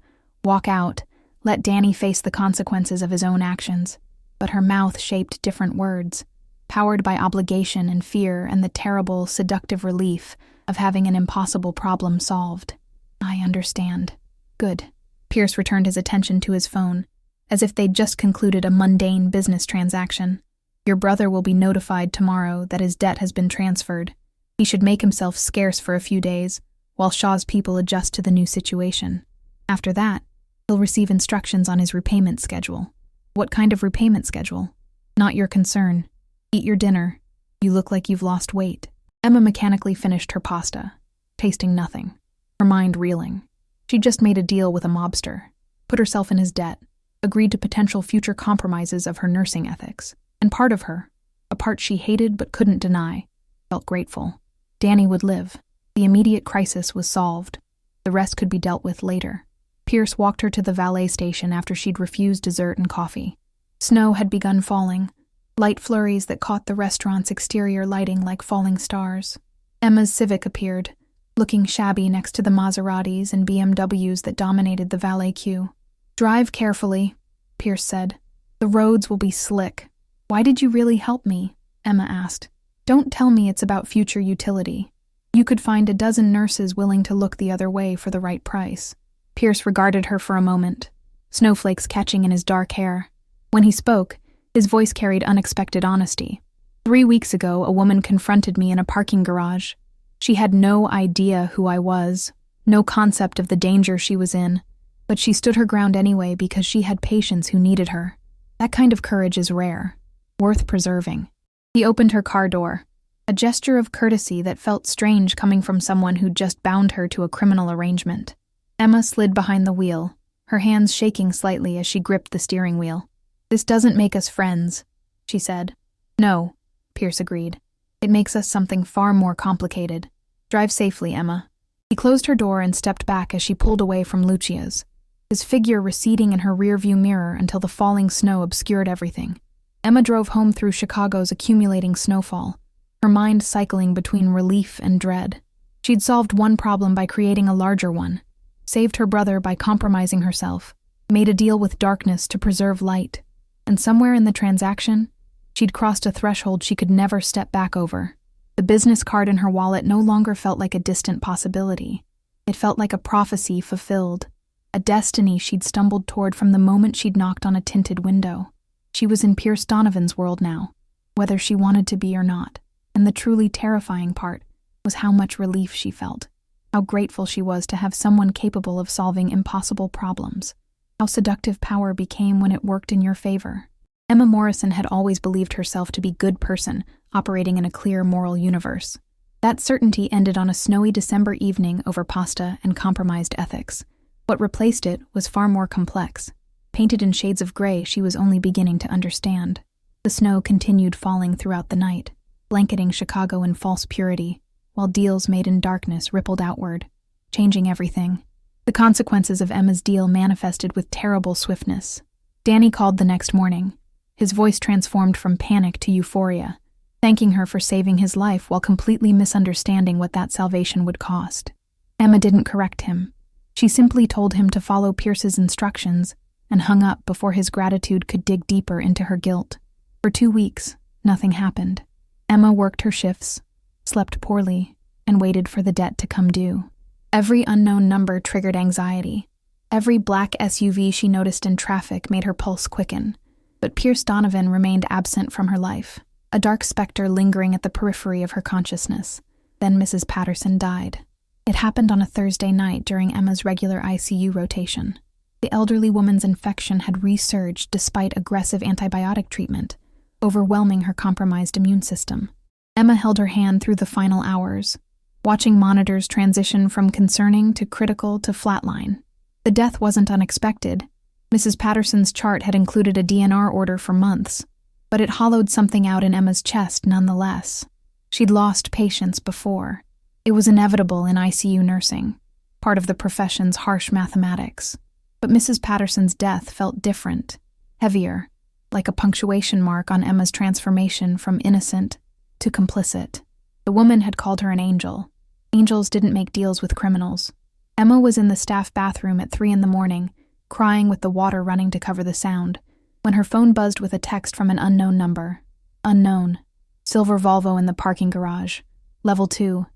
S1: walk out, let Danny face the consequences of his own actions. But her mouth shaped different words, powered by obligation and fear and the terrible, seductive relief of having an impossible problem solved. I understand. Good. Pierce returned his attention to his phone, as if they'd just concluded a mundane business transaction. Your brother will be notified tomorrow that his debt has been transferred. He should make himself scarce for a few days, while Shaw's people adjust to the new situation. After that, he'll receive instructions on his repayment schedule. What kind of repayment schedule? Not your concern. Eat your dinner. You look like you've lost weight. Emma mechanically finished her pasta, tasting nothing, her mind reeling. She'd just made a deal with a mobster, put herself in his debt, agreed to potential future compromises of her nursing ethics, and part of her, a part she hated but couldn't deny, felt grateful. Danny would live. The immediate crisis was solved. The rest could be dealt with later. Pierce walked her to the valet station after she'd refused dessert and coffee. Snow had begun falling, light flurries that caught the restaurant's exterior lighting like falling stars. Emma's Civic appeared, looking shabby next to the Maseratis and BMWs that dominated the valet queue. Drive carefully, Pierce said. The roads will be slick. Why did you really help me? Emma asked. Don't tell me it's about future utility. You could find a dozen nurses willing to look the other way for the right price. Pierce regarded her for a moment, snowflakes catching in his dark hair. When he spoke, his voice carried unexpected honesty. 3 weeks ago, a woman confronted me in a parking garage. She had no idea who I was, no concept of the danger she was in, but she stood her ground anyway because she had patients who needed her. That kind of courage is rare, worth preserving. He opened her car door, a gesture of courtesy that felt strange coming from someone who'd just bound her to a criminal arrangement. Emma slid behind the wheel, her hands shaking slightly as she gripped the steering wheel. This doesn't make us friends, she said. No, Pierce agreed. It makes us something far more complicated. Drive safely, Emma. He closed her door and stepped back as she pulled away from Lucia's, his figure receding in her rearview mirror until the falling snow obscured everything. Emma drove home through Chicago's accumulating snowfall, her mind cycling between relief and dread. She'd solved one problem by creating a larger one, saved her brother by compromising herself, made a deal with darkness to preserve light, and somewhere in the transaction, she'd crossed a threshold she could never step back over. The business card in her wallet no longer felt like a distant possibility. It felt like a prophecy fulfilled, a destiny she'd stumbled toward from the moment she'd knocked on a tinted window. She was in Pierce Donovan's world now, whether she wanted to be or not, and the truly terrifying part was how much relief she felt, how grateful she was to have someone capable of solving impossible problems, how seductive power became when it worked in your favor. Emma Morrison had always believed herself to be a good person, operating in a clear moral universe. That certainty ended on a snowy December evening over pasta and compromised ethics. What replaced it was far more complex, painted in shades of gray she was only beginning to understand. The snow continued falling throughout the night, blanketing Chicago in false purity, while deals made in darkness rippled outward, changing everything. The consequences of Emma's deal manifested with terrible swiftness. Danny called the next morning, his voice transformed from panic to euphoria, thanking her for saving his life while completely misunderstanding what that salvation would cost. Emma didn't correct him. She simply told him to follow Pierce's instructions and hung up before his gratitude could dig deeper into her guilt. For 2 weeks, nothing happened. Emma worked her shifts, slept poorly, and waited for the debt to come due. Every unknown number triggered anxiety. Every black SUV she noticed in traffic made her pulse quicken. But Pierce Donovan remained absent from her life, a dark specter lingering at the periphery of her consciousness. Then Mrs. Patterson died. It happened on a Thursday night during Emma's regular ICU rotation. The elderly woman's infection had resurged despite aggressive antibiotic treatment, overwhelming her compromised immune system. Emma held her hand through the final hours, watching monitors transition from concerning to critical to flatline. The death wasn't unexpected. Mrs. Patterson's chart had included a DNR order for months, but it hollowed something out in Emma's chest nonetheless. She'd lost patients before. It was inevitable in ICU nursing, part of the profession's harsh mathematics. But Mrs. Patterson's death felt different, heavier, like a punctuation mark on Emma's transformation from innocent to complicit. The woman had called her an angel. Angels didn't make deals with criminals. Emma was in the staff bathroom at 3 a.m, crying with the water running to cover the sound, when her phone buzzed with a text from an unknown number. Unknown. Silver Volvo in the parking garage. Level 2.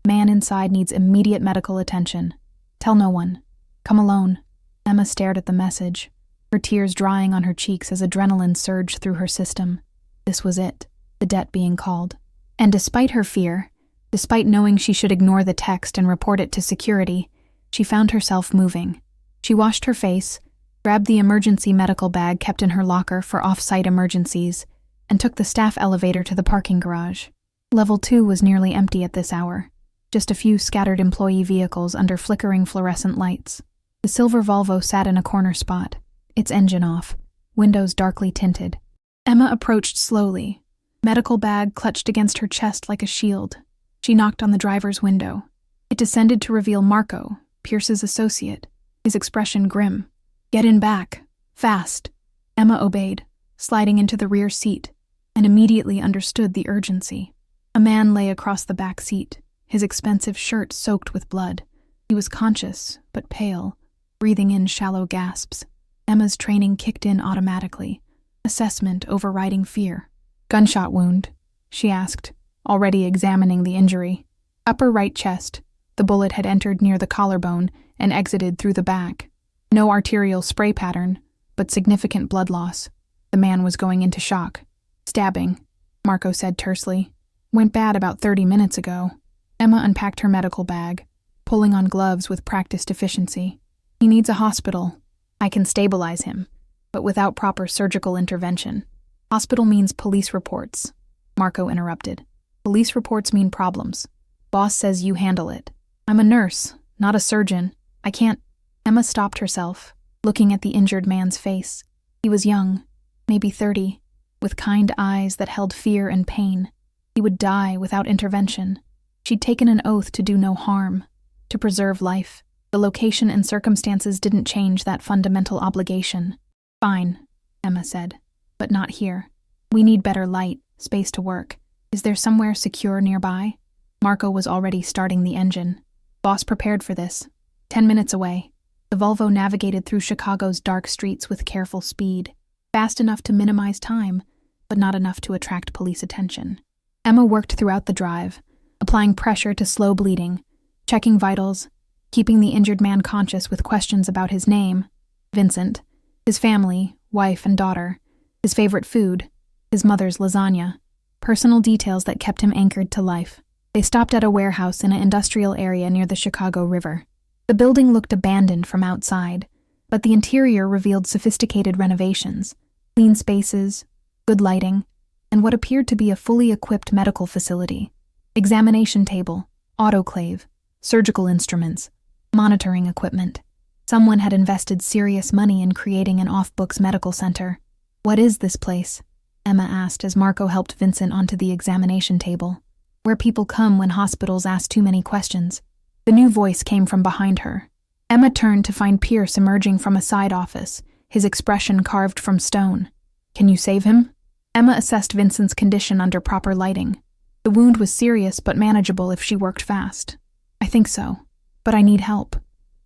S1: Man inside needs immediate medical attention. Tell no one. Come alone. Emma stared at the message, her tears drying on her cheeks as adrenaline surged through her system. This was it, the debt being called. And despite her fear, despite knowing she should ignore the text and report it to security, she found herself moving. She washed her face, grabbed the emergency medical bag kept in her locker for off-site emergencies, and took the staff elevator to the parking garage. Level 2 was nearly empty at this hour, just a few scattered employee vehicles under flickering fluorescent lights. The silver Volvo sat in a corner spot, its engine off, windows darkly tinted. Emma approached slowly, medical bag clutched against her chest like a shield. She knocked on the driver's window. It descended to reveal Marco, Pierce's associate, his expression grim. "Get in back. Fast." Emma obeyed, sliding into the rear seat, and immediately understood the urgency. A man lay across the back seat, his expensive shirt soaked with blood. He was conscious, but pale, breathing in shallow gasps. Emma's training kicked in automatically, assessment overriding fear. "Gunshot wound?" she asked, already examining the injury. "Upper right chest. The bullet had entered near the collarbone and exited through the back. No arterial spray pattern, but significant blood loss. The man was going into shock." "Stabbing," Marco said tersely. "Went bad about 30 minutes ago." Emma unpacked her medical bag, pulling on gloves with practiced efficiency. "He needs a hospital. I can stabilize him, but without proper surgical intervention." "Hospital means police reports," Marco interrupted. "Police reports mean problems. Boss says you handle it." "I'm a nurse, not a surgeon. I can't." Emma stopped herself, looking at the injured man's face. He was young, maybe 30, with kind eyes that held fear and pain. He would die without intervention. She'd taken an oath to do no harm, to preserve life. The location and circumstances didn't change that fundamental obligation. "Fine," Emma said, "but not here. We need better light, space to work. Is there somewhere secure nearby?" Marco was already starting the engine. "Boss prepared for this. 10 minutes away." The Volvo navigated through Chicago's dark streets with careful speed, fast enough to minimize time, but not enough to attract police attention. Emma worked throughout the drive, applying pressure to slow bleeding, checking vitals, keeping the injured man conscious with questions about his name, Vincent, his family, wife and daughter, his favorite food, his mother's lasagna, personal details that kept him anchored to life. They stopped at a warehouse in an industrial area near the Chicago River. The building looked abandoned from outside, but the interior revealed sophisticated renovations, clean spaces, good lighting, and what appeared to be a fully equipped medical facility. Examination table, autoclave, surgical instruments, monitoring equipment. Someone had invested serious money in creating an off-books medical center. "What is this place?" Emma asked as Marco helped Vincent onto the examination table, where people come when hospitals ask too many questions. The new voice came from behind her. Emma turned to find Pierce emerging from a side office, his expression carved from stone. "Can you save him?" Emma assessed Vincent's condition under proper lighting. The wound was serious but manageable if she worked fast. "I think so, but I need help.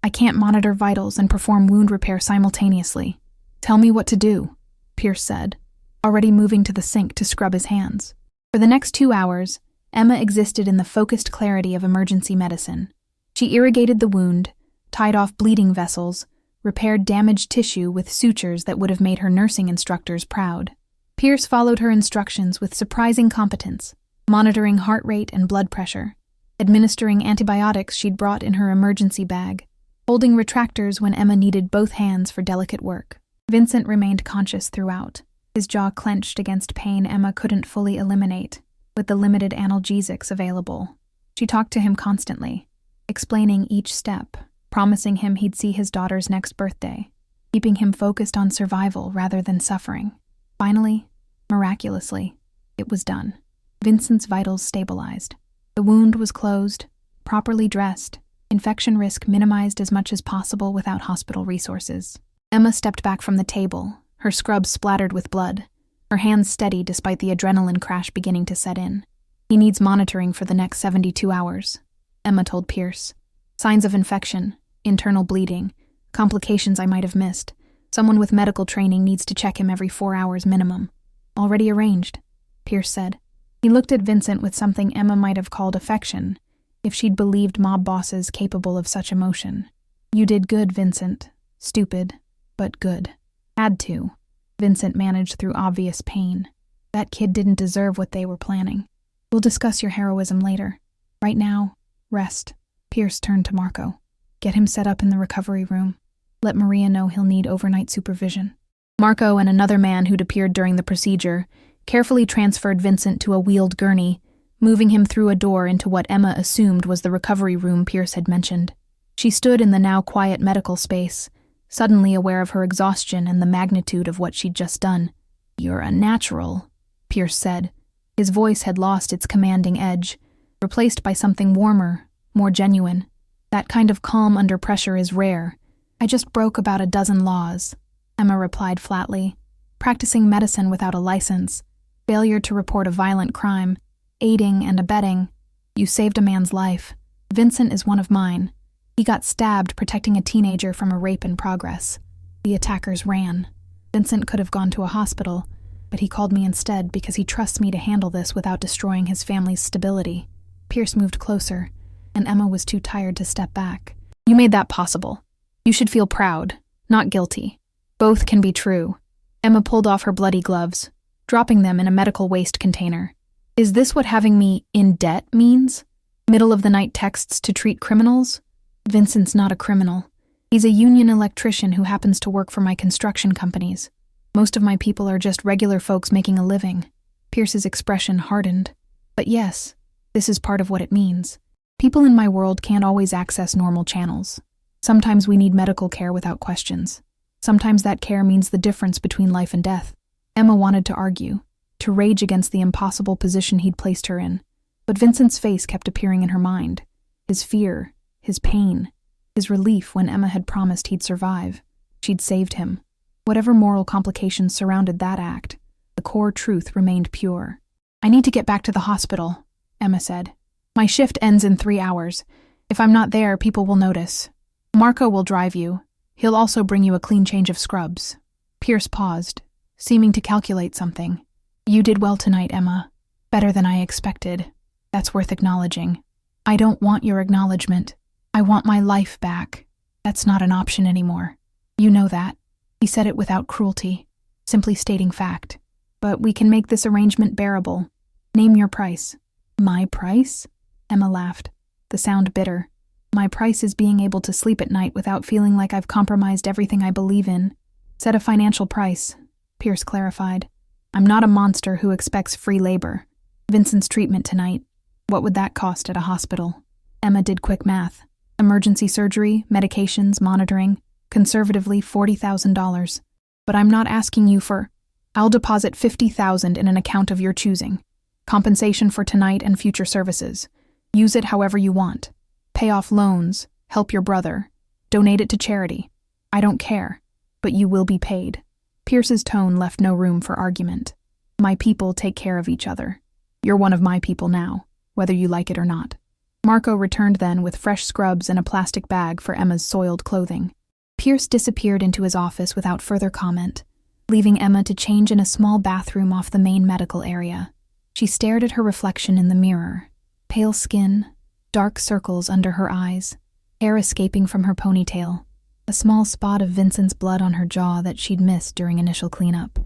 S1: I can't monitor vitals and perform wound repair simultaneously." "Tell me what to do," Pierce said, already moving to the sink to scrub his hands. For the next 2 hours, Emma existed in the focused clarity of emergency medicine. She irrigated the wound, tied off bleeding vessels, repaired damaged tissue with sutures that would have made her nursing instructors proud. Pierce followed her instructions with surprising competence, monitoring heart rate and blood pressure, administering antibiotics she'd brought in her emergency bag, holding retractors when Emma needed both hands for delicate work. Vincent remained conscious throughout, his jaw clenched against pain Emma couldn't fully eliminate, with the limited analgesics available. She talked to him constantly, explaining each step, promising him he'd see his daughter's next birthday, keeping him focused on survival rather than suffering. Finally, miraculously, it was done. Vincent's vitals stabilized. The wound was closed, properly dressed, infection risk minimized as much as possible without hospital resources. Emma stepped back from the table, her scrub splattered with blood, her hands steady despite the adrenaline crash beginning to set in. "He needs monitoring for the next 72 hours, Emma told Pierce. "Signs of infection, internal bleeding, complications I might have missed. Someone with medical training needs to check him every 4 hours minimum." "Already arranged," Pierce said. He looked at Vincent with something Emma might have called affection, if she'd believed mob bosses capable of such emotion. "You did good, Vincent. Stupid, but good." "Had to," Vincent managed through obvious pain. "That kid didn't deserve what they were planning. We'll discuss your heroism later. Right now, rest." Pierce turned to Marco. "Get him set up in the recovery room. Let Maria know he'll need overnight supervision." Marco and another man who'd appeared during the procedure carefully transferred Vincent to a wheeled gurney, moving him through a door into what Emma assumed was the recovery room Pierce had mentioned. She stood in the now quiet medical space, suddenly aware of her exhaustion and the magnitude of what she'd just done. "You're a natural," Pierce said. His voice had lost its commanding edge, replaced by something warmer, more genuine. "That kind of calm under pressure is rare. I just broke about a dozen laws," Emma replied flatly. "Practicing medicine without a license, failure to report a violent crime, aiding and abetting. You saved a man's life. Vincent is one of mine. He got stabbed protecting a teenager from a rape in progress. The attackers ran. Vincent could have gone to a hospital, but he called me instead because he trusts me to handle this without destroying his family's stability." Pierce moved closer, and Emma was too tired to step back. "You made that possible. You should feel proud, not guilty. Both can be true." Emma pulled off her bloody gloves, dropping them in a medical waste container. "Is this what having me in debt means? Middle-of-the-night texts to treat criminals? Vincent's not a criminal. He's a union electrician who happens to work for my construction companies. Most of my people are just regular folks making a living." Pierce's expression hardened. "But yes, this is part of what it means. People in my world can't always access normal channels. Sometimes we need medical care without questions. Sometimes that care means the difference between life and death." Emma wanted to argue, to rage against the impossible position he'd placed her in, but Vincent's face kept appearing in her mind. His fear, his pain, his relief when Emma had promised he'd survive. She'd saved him. Whatever moral complications surrounded that act, the core truth remained pure. "I need to get back to the hospital," Emma said. "My shift ends in 3 hours. If I'm not there, people will notice. Marco will drive you. He'll also bring you a clean change of scrubs." Pierce paused, seeming to calculate something. "You did well tonight, Emma. Better than I expected. That's worth acknowledging. I don't want your acknowledgement. I want my life back. That's not an option anymore. You know that." He said it without cruelty, simply stating fact. "But we can make this arrangement bearable. Name your price." "My price?" Emma laughed, the sound bitter. "My price is being able to sleep at night without feeling like I've compromised everything I believe in." "Set a financial price," Pierce clarified. "I'm not a monster who expects free labor. Vincent's treatment tonight. What would that cost at a hospital?" Emma did quick math. Emergency surgery, medications, monitoring. Conservatively, $40,000. "But I'm not asking you for—" I'll deposit $50,000 in an account of your choosing. Compensation for tonight and future services. Use it however you want. Pay off loans, help your brother, donate it to charity. I don't care, but you will be paid. Pierce's tone left no room for argument. My people take care of each other. You're one of my people now, whether you like it or not. Marco returned then with fresh scrubs and a plastic bag for Emma's soiled clothing. Pierce disappeared into his office without further comment, leaving Emma to change in a small bathroom off the main medical area. She stared at her reflection in the mirror. Pale skin, dark circles under her eyes, hair escaping from her ponytail, a small spot of Vincent's blood on her jaw that she'd missed during initial cleanup.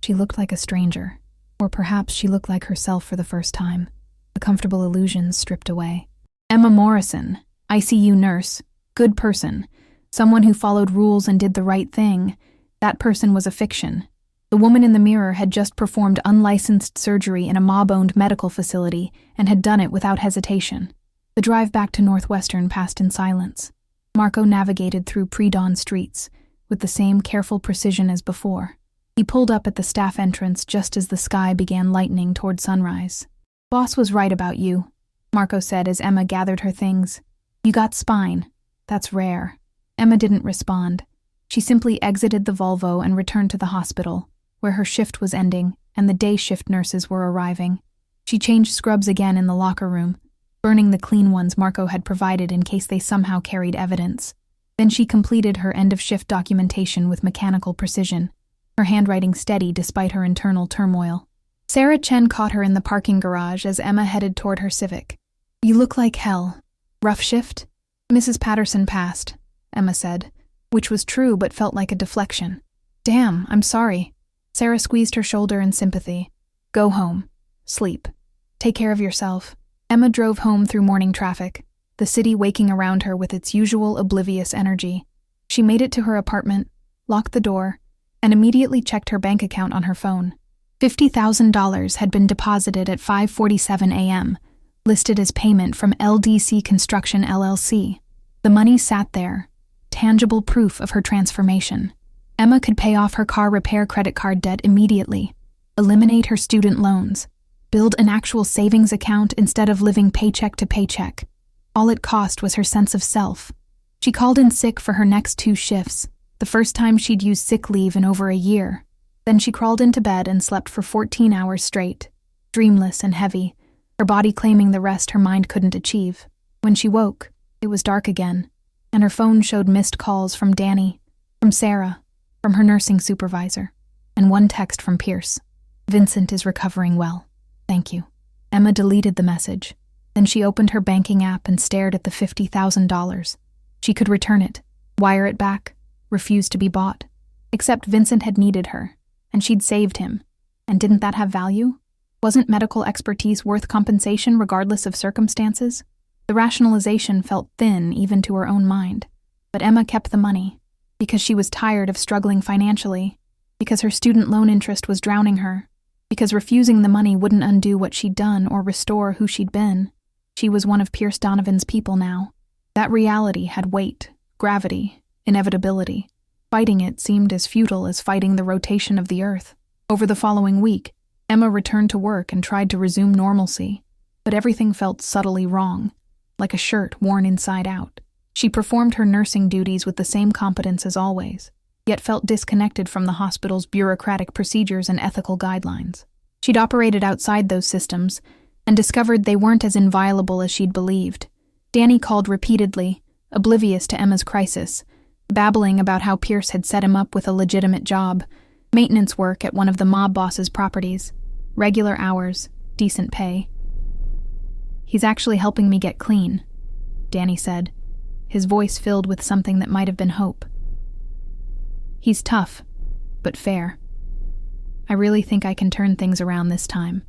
S1: She looked like a stranger, or perhaps she looked like herself for the first time, the comfortable illusions stripped away. Emma Morrison, ICU nurse, good person, someone who followed rules and did the right thing. That person was a fiction. The woman in the mirror had just performed unlicensed surgery in a mob-owned medical facility and had done it without hesitation. The drive back to Northwestern passed in silence. Marco navigated through pre-dawn streets with the same careful precision as before. He pulled up at the staff entrance just as the sky began lightening toward sunrise. Boss was right about you, Marco said as Emma gathered her things. You got spine. That's rare. Emma didn't respond. She simply exited the Volvo and returned to the hospital, where her shift was ending and the day shift nurses were arriving. She changed scrubs again in the locker room, burning the clean ones Marco had provided in case they somehow carried evidence. Then she completed her end-of-shift documentation with mechanical precision, her handwriting steady despite her internal turmoil. Sarah Chen caught her in the parking garage as Emma headed toward her Civic. You look like hell. Rough shift? Mrs. Patterson passed, Emma said, which was true but felt like a deflection. Damn, I'm sorry. Sarah squeezed her shoulder in sympathy. Go home. Sleep. Take care of yourself. Emma drove home through morning traffic, the city waking around her with its usual oblivious energy. She made it to her apartment, locked the door, and immediately checked her bank account on her phone. $50,000 had been deposited at 5:47 a.m., listed as payment from LDC Construction LLC. The money sat there, tangible proof of her transformation. Emma could pay off her car repair credit card debt immediately, eliminate her student loans, build an actual savings account instead of living paycheck to paycheck. All it cost was her sense of self. She called in sick for her next 2 shifts, the first time she'd used sick leave in over a year. Then she crawled into bed and slept for 14 hours straight, dreamless and heavy, her body claiming the rest her mind couldn't achieve. When she woke, it was dark again, and her phone showed missed calls from Danny, from Sarah, from her nursing supervisor, and one text from Pierce. Vincent is recovering well. Thank you. Emma deleted the message. Then she opened her banking app and stared at the $50,000. She could return it, wire it back, refuse to be bought. Except Vincent had needed her, and she'd saved him. And didn't that have value? Wasn't medical expertise worth compensation regardless of circumstances? The rationalization felt thin even to her own mind. But Emma kept the money, because she was tired of struggling financially, because her student loan interest was drowning her, because refusing the money wouldn't undo what she'd done or restore who she'd been. She was one of Pierce Donovan's people now. That reality had weight, gravity, inevitability. Fighting it seemed as futile as fighting the rotation of the earth. Over the following week, Emma returned to work and tried to resume normalcy, but everything felt subtly wrong, like a shirt worn inside out. She performed her nursing duties with the same competence as always, yet felt disconnected from the hospital's bureaucratic procedures and ethical guidelines. She'd operated outside those systems and discovered they weren't as inviolable as she'd believed. Danny called repeatedly, oblivious to Emma's crisis, babbling about how Pierce had set him up with a legitimate job, maintenance work at one of the mob boss's properties, regular hours, decent pay. He's actually helping me get clean, Danny said, his voice filled with something that might have been hope. He's tough, but fair. I really think I can turn things around this time.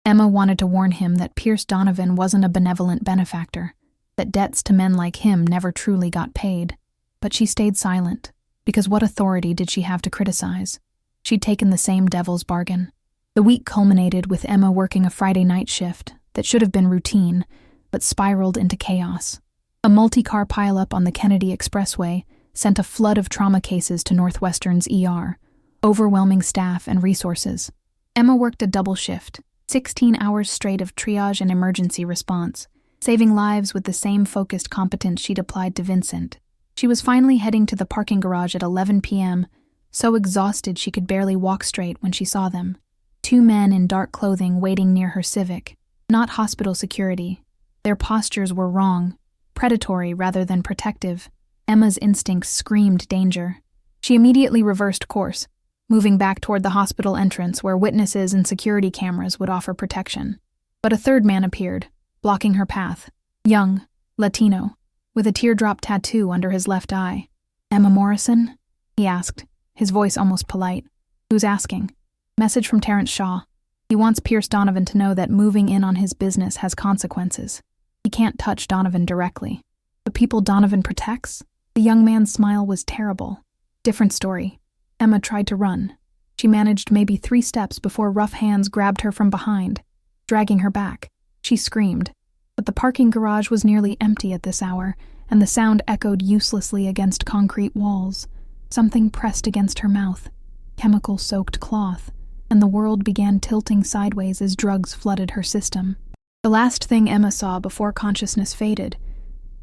S1: Emma wanted to warn him that Pierce Donovan wasn't a benevolent benefactor, that debts to men like him never truly got paid. But she stayed silent, because what authority did she have to criticize? She'd taken the same devil's bargain. The week culminated with Emma working a Friday night shift that should have been routine, but spiraled into chaos. A multi-car pileup on the Kennedy Expressway sent a flood of trauma cases to Northwestern's ER, overwhelming staff and resources. Emma worked a double shift, 16 hours straight of triage and emergency response, saving lives with the same focused competence she'd applied to Vincent. She was finally heading to the parking garage at 11 p.m., so exhausted she could barely walk straight when she saw them. 2 men in dark clothing waiting near her Civic, not hospital security. Their postures were wrong, predatory rather than protective. Emma's instincts screamed danger. She immediately reversed course, moving back toward the hospital entrance where witnesses and security cameras would offer protection. But a third man appeared, blocking her path. Young, Latino, with a teardrop tattoo under his left eye. "Emma Morrison?" he asked, his voice almost polite. "Who's asking?" "Message from Terrence Shaw. He wants Pierce Donovan to know that moving in on his business has consequences. He can't touch Donovan directly." "The people Donovan protects?" The young man's smile was terrible. "Different story." Emma tried to run. She managed maybe 3 steps before rough hands grabbed her from behind, dragging her back. She screamed, but the parking garage was nearly empty at this hour, and the sound echoed uselessly against concrete walls. Something pressed against her mouth, chemical-soaked cloth, and the world began tilting sideways as drugs flooded her system. The last thing Emma saw before consciousness faded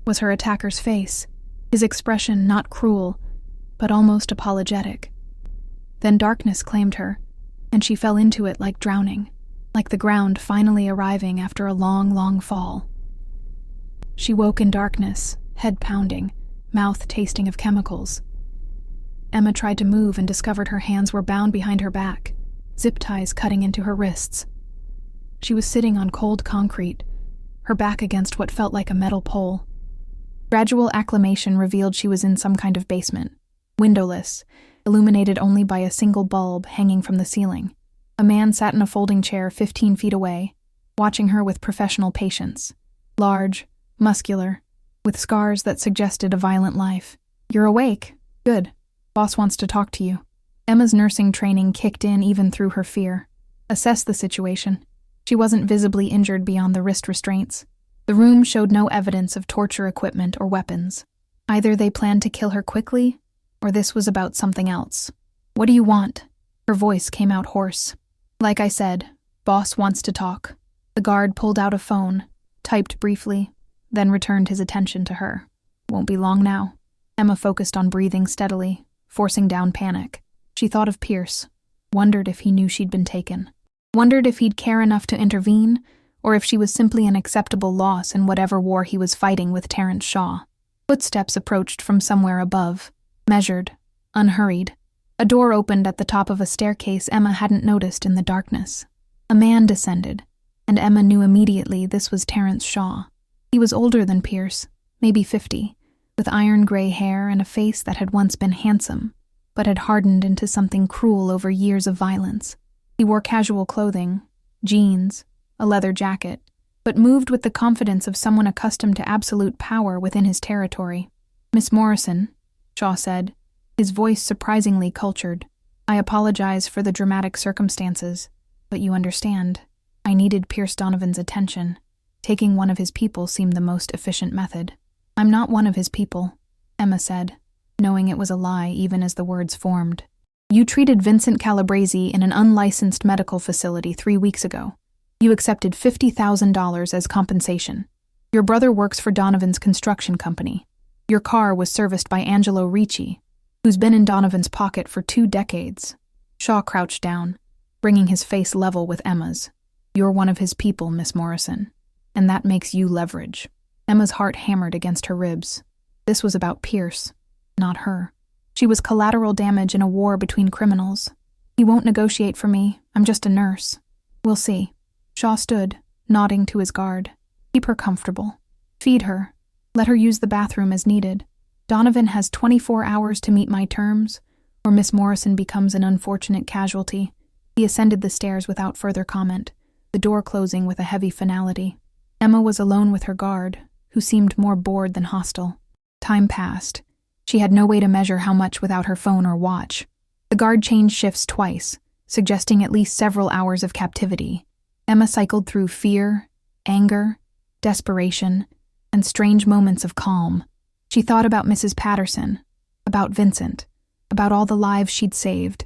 S1: was her attacker's face, his expression not cruel, but almost apologetic. Then darkness claimed her, and she fell into it like drowning, like the ground finally arriving after a long, long fall. She woke in darkness, head pounding, mouth tasting of chemicals. Emma tried to move and discovered her hands were bound behind her back, zip ties cutting into her wrists. She was sitting on cold concrete, her back against what felt like a metal pole. Gradual acclimation revealed she was in some kind of basement, windowless, illuminated only by a single bulb hanging from the ceiling. A man sat in a folding chair 15 feet away, watching her with professional patience. Large, muscular, with scars that suggested a violent life. "You're awake. Good. Boss wants to talk to you." Emma's nursing training kicked in even through her fear. Assess the situation. She wasn't visibly injured beyond the wrist restraints. The room showed no evidence of torture equipment or weapons. Either they planned to kill her quickly, or this was about something else. "What do you want?" Her voice came out hoarse. "Like I said, boss wants to talk." The guard pulled out a phone, typed briefly, then returned his attention to her. "Won't be long now." Emma focused on breathing steadily, forcing down panic. She thought of Pierce, wondered if he knew she'd been taken. Wondered if he'd care enough to intervene, or if she was simply an acceptable loss in whatever war he was fighting with Terrence Shaw. Footsteps approached from somewhere above, measured, unhurried. A door opened at the top of a staircase Emma hadn't noticed in the darkness. A man descended, and Emma knew immediately this was Terrence Shaw. He was older than Pierce, maybe 50, with iron-gray hair and a face that had once been handsome, but had hardened into something cruel over years of violence. He wore casual clothing, jeans, a leather jacket, but moved with the confidence of someone accustomed to absolute power within his territory. "Miss Morrison," Shaw said, his voice surprisingly cultured. "I apologize for the dramatic circumstances, but you understand. I needed Pierce Donovan's attention. Taking one of his people seemed the most efficient method." "I'm not one of his people," Emma said, knowing it was a lie even as the words formed. "You treated Vincent Calabrese in an unlicensed medical facility 3 weeks ago. You accepted $50,000 as compensation. Your brother works for Donovan's construction company. Your car was serviced by Angelo Ricci, who's been in Donovan's pocket for 2 decades. Shaw crouched down, bringing his face level with Emma's. "You're one of his people, Miss Morrison, and that makes you leverage." Emma's heart hammered against her ribs. This was about Pierce, not her. She was collateral damage in a war between criminals. "He won't negotiate for me. I'm just a nurse." "We'll see." Shaw stood, nodding to his guard. "Keep her comfortable. Feed her. Let her use the bathroom as needed. Donovan has 24 hours to meet my terms, or Miss Morrison becomes an unfortunate casualty." He ascended the stairs without further comment, the door closing with a heavy finality. Emma was alone with her guard, who seemed more bored than hostile. Time passed. She had no way to measure how much without her phone or watch. The guard changed shifts twice, suggesting at least several hours of captivity. Emma cycled through fear, anger, desperation, and strange moments of calm. She thought about Mrs. Patterson, about Vincent, about all the lives she'd saved,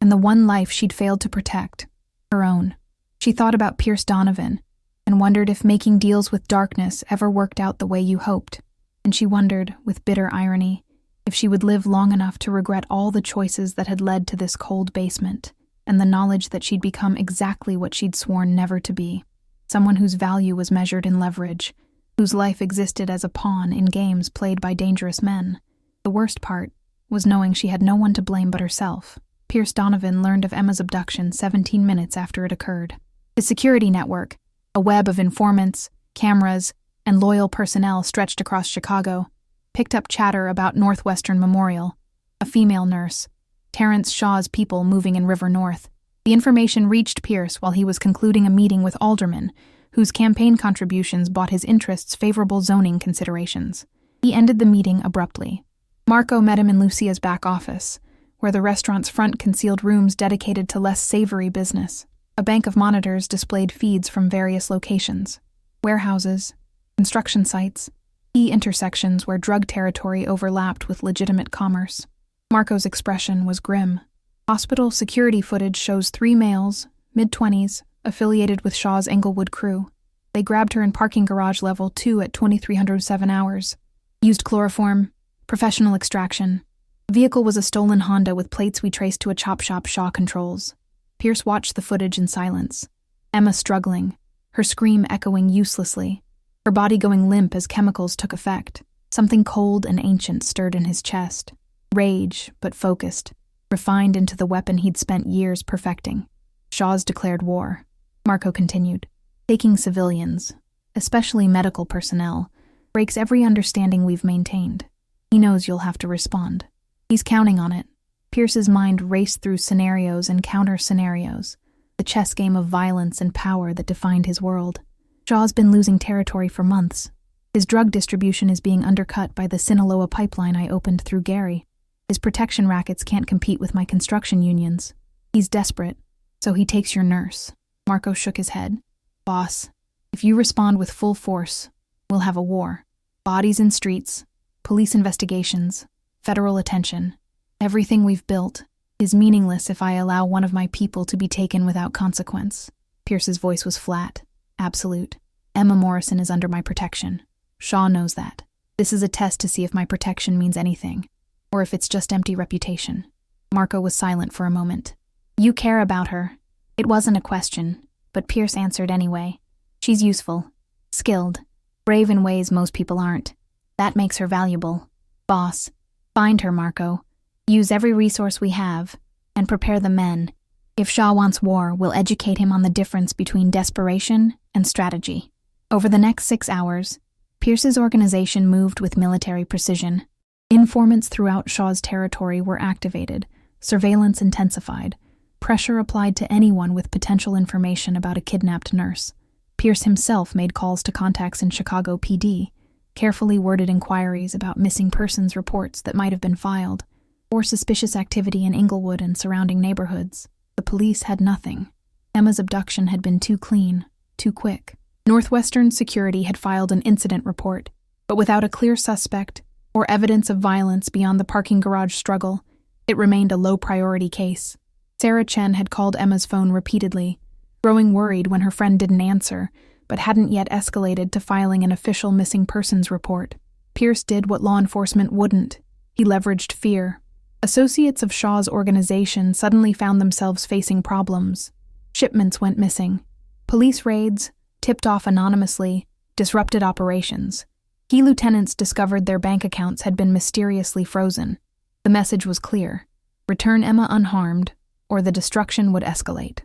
S1: and the one life she'd failed to protect, her own. She thought about Pierce Donovan and wondered if making deals with darkness ever worked out the way you hoped. And she wondered, with bitter irony, if she would live long enough to regret all the choices that had led to this cold basement, and the knowledge that she'd become exactly what she'd sworn never to be, someone whose value was measured in leverage, whose life existed as a pawn in games played by dangerous men. The worst part was knowing she had no one to blame but herself. Pierce Donovan learned of Emma's abduction 17 minutes after it occurred. His security network, a web of informants, cameras, and loyal personnel stretched across Chicago, picked up chatter about Northwestern Memorial, a female nurse, Terrence Shaw's people moving in River North. The information reached Pierce while he was concluding a meeting with aldermen, whose campaign contributions bought his interests favorable zoning considerations. He ended the meeting abruptly. Marco met him in Lucia's back office, where the restaurant's front concealed rooms dedicated to less savory business. A bank of monitors displayed feeds from various locations: warehouses, construction sites, key intersections where drug territory overlapped with legitimate commerce. Marco's expression was grim. Hospital security footage shows 3 males, mid-20s, affiliated with Shaw's Englewood crew. They grabbed her in parking garage level 2 at 2307 hours. Used chloroform, professional extraction. The vehicle was a stolen Honda with plates we traced to a chop shop Shaw controls. Pierce watched the footage in silence. Emma struggling, her scream echoing uselessly, her body going limp as chemicals took effect. Something cold and ancient stirred in his chest. Rage, but focused, refined into the weapon he'd spent years perfecting. Shaw's declared war. Marco continued. Taking civilians, especially medical personnel, breaks every understanding we've maintained. He knows you'll have to respond. He's counting on it. Pierce's mind raced through scenarios and counter-scenarios, the chess game of violence and power that defined his world. Shaw's been losing territory for months. His drug distribution is being undercut by the Sinaloa pipeline I opened through Gary. His protection rackets can't compete with my construction unions. He's desperate, so he takes your nurse. Marco shook his head. Boss, if you respond with full force, we'll have a war. Bodies in streets, police investigations, federal attention. Everything we've built is meaningless if I allow one of my people to be taken without consequence. Pierce's voice was flat, absolute. Emma Morrison is under my protection. Shaw knows that. This is a test to see if my protection means anything, or if it's just empty reputation. Marco was silent for a moment. You care about her. It wasn't a question, but Pierce answered anyway. She's useful, skilled, brave in ways most people aren't. That makes her valuable. Boss, find her, Marco. Use every resource we have, and prepare the men. If Shaw wants war, we'll educate him on the difference between desperation and strategy. Over the next 6 hours, Pierce's organization moved with military precision. Informants throughout Shaw's territory were activated, surveillance intensified, pressure applied to anyone with potential information about a kidnapped nurse. Pierce himself made calls to contacts in Chicago PD, carefully worded inquiries about missing persons reports that might have been filed, or suspicious activity in Englewood and surrounding neighborhoods. The police had nothing. Emma's abduction had been too clean, too quick. Northwestern Security had filed an incident report, but without a clear suspect or evidence of violence beyond the parking garage struggle, it remained a low-priority case. Sarah Chen had called Emma's phone repeatedly, growing worried when her friend didn't answer, but hadn't yet escalated to filing an official missing persons report. Pierce did what law enforcement wouldn't. He leveraged fear. Associates of Shaw's organization suddenly found themselves facing problems. Shipments went missing. Police raids, tipped off anonymously, disrupted operations. Key lieutenants discovered their bank accounts had been mysteriously frozen. The message was clear: return Emma unharmed, or the destruction would escalate.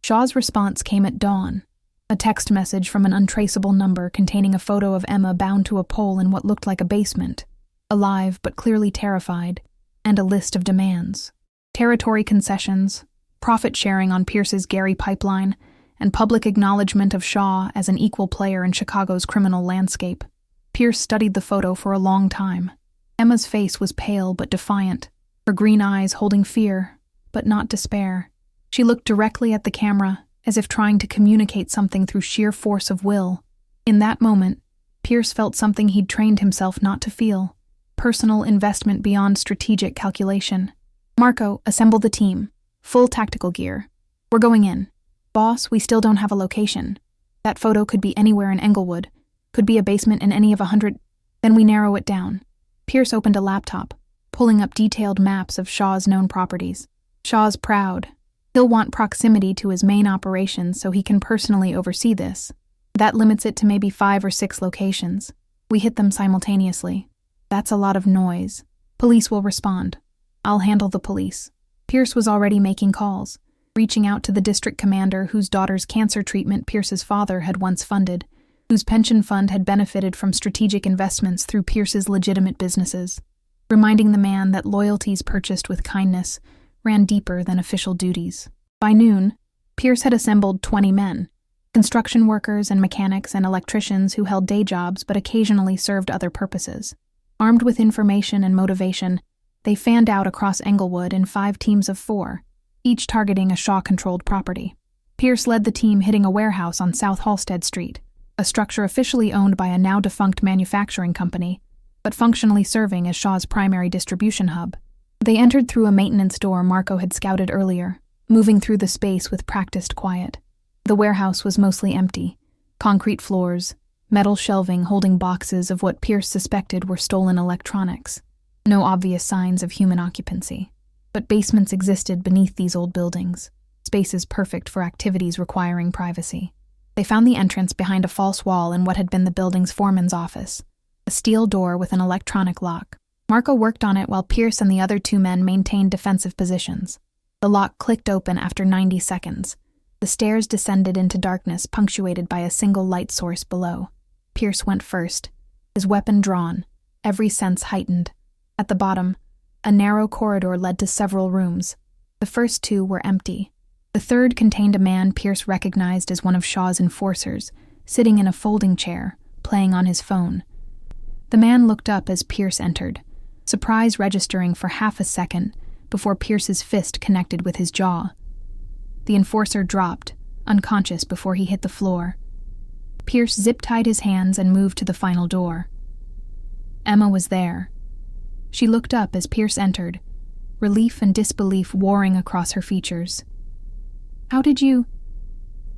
S1: Shaw's response came at dawn. A text message from an untraceable number containing a photo of Emma bound to a pole in what looked like a basement, alive but clearly terrified, and a list of demands. Territory concessions, profit sharing on Pierce's Gary pipeline, and public acknowledgement of Shaw as an equal player in Chicago's criminal landscape. Pierce studied the photo for a long time. Emma's face was pale but defiant, her green eyes holding fear, but not despair. She looked directly at the camera, as if trying to communicate something through sheer force of will. In that moment, Pierce felt something he'd trained himself not to feel: personal investment beyond strategic calculation. Marco, assemble the team. full tactical gear. We're going in. Boss, we still don't have a location. That photo could be anywhere in Englewood, could be a basement in any of 100. Then we narrow it down. Pierce opened a laptop, pulling up detailed maps of Shaw's known properties. Shaw's proud. He'll want proximity to his main operations so he can personally oversee this. That limits it to maybe 5 or 6 locations. We hit them simultaneously. That's a lot of noise. Police will respond. I'll handle the police. Pierce was already making calls, reaching out to the district commander whose daughter's cancer treatment Pierce's father had once funded, whose pension fund had benefited from strategic investments through Pierce's legitimate businesses, reminding the man that loyalties purchased with kindness ran deeper than official duties. By noon, Pierce had assembled 20 men, construction workers and mechanics and electricians who held day jobs but occasionally served other purposes. Armed with information and motivation, they fanned out across Englewood in 5 teams of 4, each targeting a Shaw-controlled property. Pierce led the team hitting a warehouse on South Halstead Street, a structure officially owned by a now-defunct manufacturing company, but functionally serving as Shaw's primary distribution hub. They entered through a maintenance door Marco had scouted earlier, moving through the space with practiced quiet. The warehouse was mostly empty. Concrete floors, metal shelving holding boxes of what Pierce suspected were stolen electronics. No obvious signs of human occupancy. But basements existed beneath these old buildings, spaces perfect for activities requiring privacy. They found the entrance behind a false wall in what had been the building's foreman's office, a steel door with an electronic lock. Marco worked on it while Pierce and the other 2 men maintained defensive positions. The lock clicked open after 90 seconds. The stairs descended into darkness punctuated by a single light source below. Pierce went first, his weapon drawn, every sense heightened. At the bottom, a narrow corridor led to several rooms. The first 2 were empty. The third contained a man Pierce recognized as one of Shaw's enforcers, sitting in a folding chair, playing on his phone. The man looked up as Pierce entered, surprise registering for half a second before Pierce's fist connected with his jaw. The enforcer dropped, unconscious before he hit the floor. Pierce zip-tied his hands and moved to the final door. Emma was there. She looked up as Pierce entered, relief and disbelief warring across her features. How did you...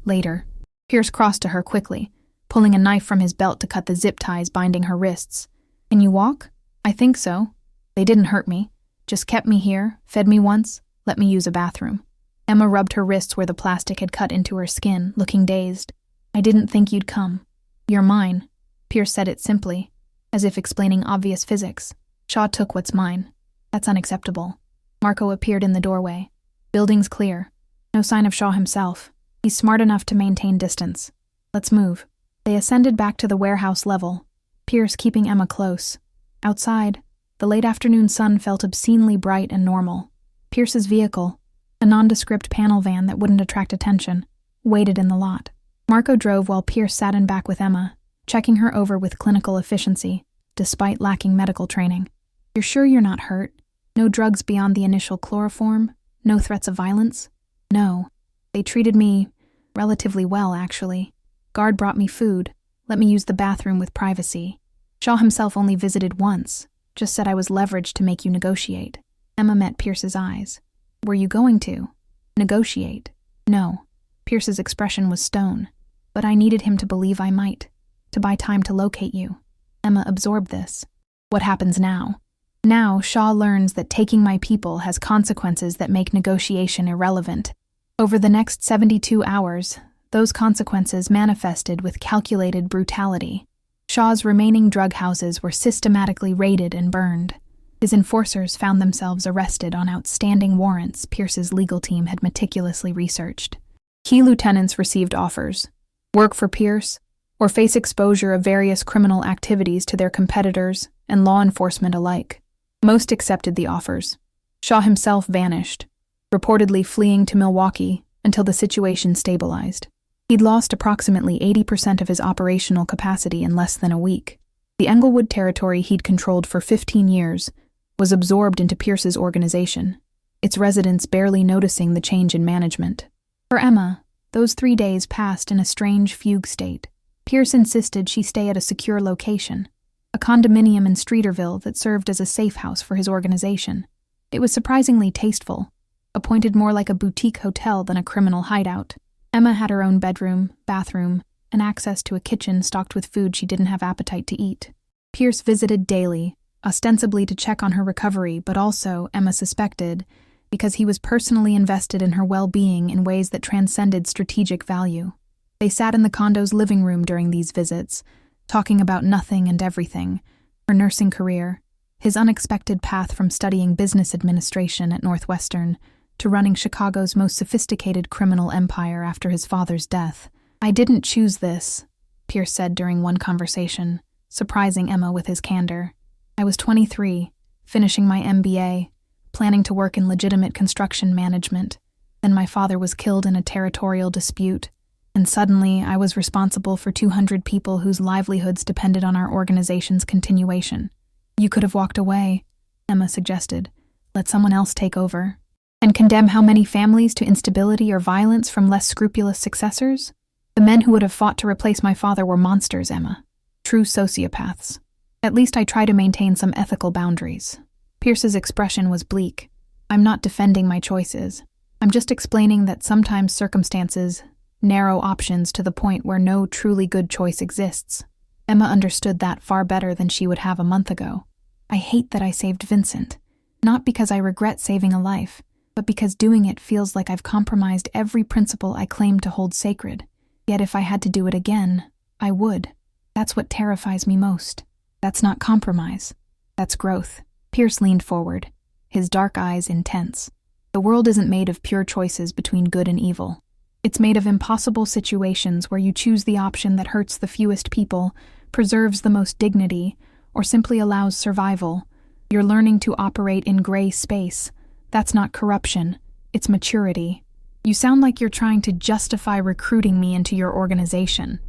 S1: Later, Pierce crossed to her quickly, pulling a knife from his belt to cut the zip ties binding her wrists. Can you walk? I think so. They didn't hurt me. Just kept me here, fed me once, let me use a bathroom. Emma rubbed her wrists where the plastic had cut into her skin, looking dazed. I didn't think you'd come. You're mine. Pierce said it simply, as if explaining obvious physics. Shaw took what's mine. That's unacceptable. Marco appeared in the doorway. Building's clear. No sign of Shaw himself. He's smart enough to maintain distance. Let's move. They ascended back to the warehouse level, Pierce keeping Emma close. Outside, the late afternoon sun felt obscenely bright and normal. Pierce's vehicle, a nondescript panel van that wouldn't attract attention, waited in the lot. Marco drove while Pierce sat in back with Emma, checking her over with clinical efficiency, despite lacking medical training. You're sure you're not hurt? No drugs beyond the initial chloroform? No threats of violence? No. They treated me relatively well, actually. Guard brought me food, let me use the bathroom with privacy. Shaw himself only visited once, just said I was leveraged to make you negotiate. Emma met Pierce's eyes. Were you going to? Negotiate? No. Pierce's expression was stone. But I needed him to believe I might, to buy time to locate you. Emma absorbed this. What happens now? Now, Shaw learns that taking my people has consequences that make negotiation irrelevant. Over the next 72 hours, those consequences manifested with calculated brutality. Shaw's remaining drug houses were systematically raided and burned. His enforcers found themselves arrested on outstanding warrants Pierce's legal team had meticulously researched. Key lieutenants received offers: work for Pierce, or face exposure of various criminal activities to their competitors and law enforcement alike. Most accepted the offers. Shaw himself vanished, reportedly fleeing to Milwaukee until the situation stabilized. He'd lost approximately 80% of his operational capacity in less than a week. The Englewood territory he'd controlled for 15 years was absorbed into Pierce's organization, its residents barely noticing the change in management. For Emma, those 3 days passed in a strange fugue state. Pierce insisted she stay at a secure location, a condominium in Streeterville that served as a safe house for his organization. It was surprisingly tasteful, appointed more like a boutique hotel than a criminal hideout. Emma had her own bedroom, bathroom, and access to a kitchen stocked with food she didn't have appetite to eat. Pierce visited daily, ostensibly to check on her recovery, but also, Emma suspected, because he was personally invested in her well-being in ways that transcended strategic value. They sat in the condo's living room during these visits, talking about nothing and everything: her nursing career, his unexpected path from studying business administration at Northwestern to running Chicago's most sophisticated criminal empire after his father's death. "I didn't choose this," Pierce said during one conversation, surprising Emma with his candor. "I was 23, finishing my MBA, planning to work in legitimate construction management. Then my father was killed in a territorial dispute, and suddenly I was responsible for 200 people whose livelihoods depended on our organization's continuation." "You could have walked away," Emma suggested. "Let someone else take over." "And condemn how many families to instability or violence from less scrupulous successors? The men who would have fought to replace my father were monsters, Emma. True sociopaths. At least I try to maintain some ethical boundaries." Pierce's expression was bleak. "I'm not defending my choices. I'm just explaining that sometimes circumstances narrow options to the point where no truly good choice exists." Emma understood that far better than she would have a month ago. "I hate that I saved Vincent. Not because I regret saving a life, but because doing it feels like I've compromised every principle I claim to hold sacred. Yet if I had to do it again, I would. That's what terrifies me most. That's not compromise. That's growth." Pierce leaned forward, his dark eyes intense. "The world isn't made of pure choices between good and evil. It's made of impossible situations where you choose the option that hurts the fewest people, preserves the most dignity, or simply allows survival. You're learning to operate in gray space. That's not corruption. It's maturity. You sound like you're trying to justify recruiting me into your organization."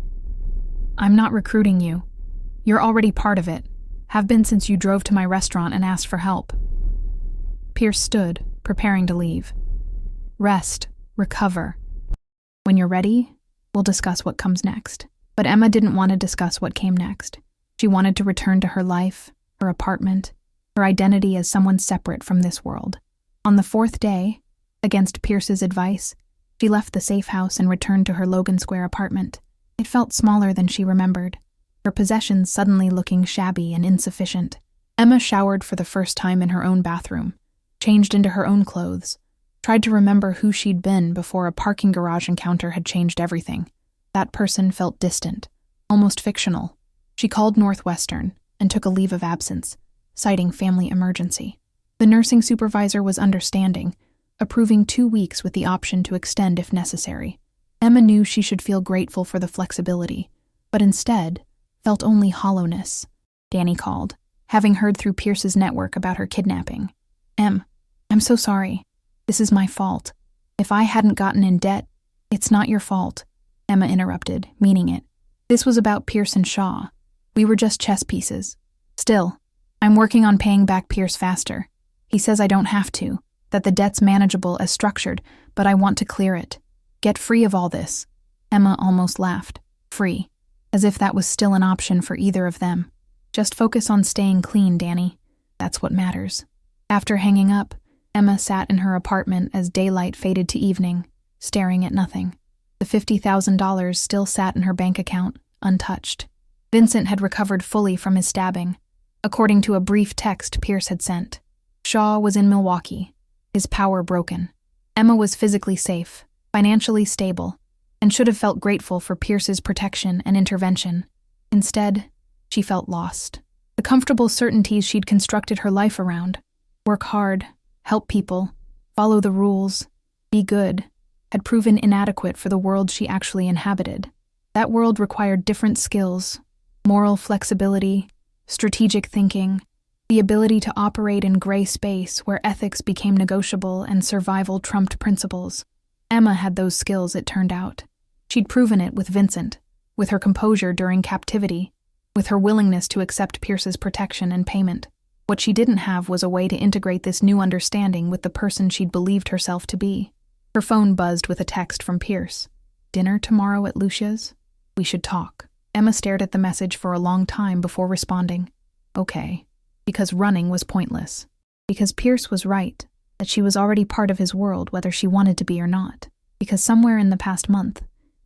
S1: "I'm not recruiting you. You're already part of it. Have been since you drove to my restaurant and asked for help." Pierce stood, preparing to leave. "Rest. Recover. When you're ready, we'll discuss what comes next." But Emma didn't want to discuss what came next. She wanted to return to her life, her apartment, her identity as someone separate from this world. On the fourth day, against Pierce's advice, she left the safe house and returned to her Logan Square apartment. It felt smaller than she remembered, her possessions suddenly looking shabby and insufficient. Emma showered for the first time in her own bathroom, changed into her own clothes, tried to remember who she'd been before a parking garage encounter had changed everything. That person felt distant, almost fictional. She called Northwestern and took a leave of absence, citing family emergency. The nursing supervisor was understanding, approving 2 weeks with the option to extend if necessary. Emma knew she should feel grateful for the flexibility, but instead felt only hollowness. Danny called, having heard through Pierce's network about her kidnapping. I'm so sorry. This is my fault. If I hadn't gotten in debt, it's not your fault," Emma interrupted, meaning it. "This was about Pierce and Shaw. We were just chess pieces. Still, I'm working on paying back Pierce faster. He says I don't have to, that the debt's manageable as structured, but I want to clear it. Get free of all this." Emma almost laughed. Free. As if that was still an option for either of them. "Just focus on staying clean, Danny. That's what matters." After hanging up, Emma sat in her apartment as daylight faded to evening, staring at nothing. The $50,000 still sat in her bank account, untouched. Vincent had recovered fully from his stabbing, according to a brief text Pierce had sent. Shaw was in Milwaukee, his power broken. Emma was physically safe, financially stable, and should have felt grateful for Pierce's protection and intervention. Instead, she felt lost. The comfortable certainties she'd constructed her life around, work hard, help people, follow the rules, be good, had proven inadequate for the world she actually inhabited. That world required different skills, moral flexibility, strategic thinking, the ability to operate in gray space where ethics became negotiable and survival trumped principles. Emma had those skills, it turned out. She'd proven it with Vincent, with her composure during captivity, with her willingness to accept Pierce's protection and payment. What she didn't have was a way to integrate this new understanding with the person she'd believed herself to be. Her phone buzzed with a text from Pierce. "Dinner tomorrow at Lucia's? We should talk." Emma stared at the message for a long time before responding. Okay. Because running was pointless. Because Pierce was right. that she was already part of his world whether she wanted to be or not, because somewhere in the past month,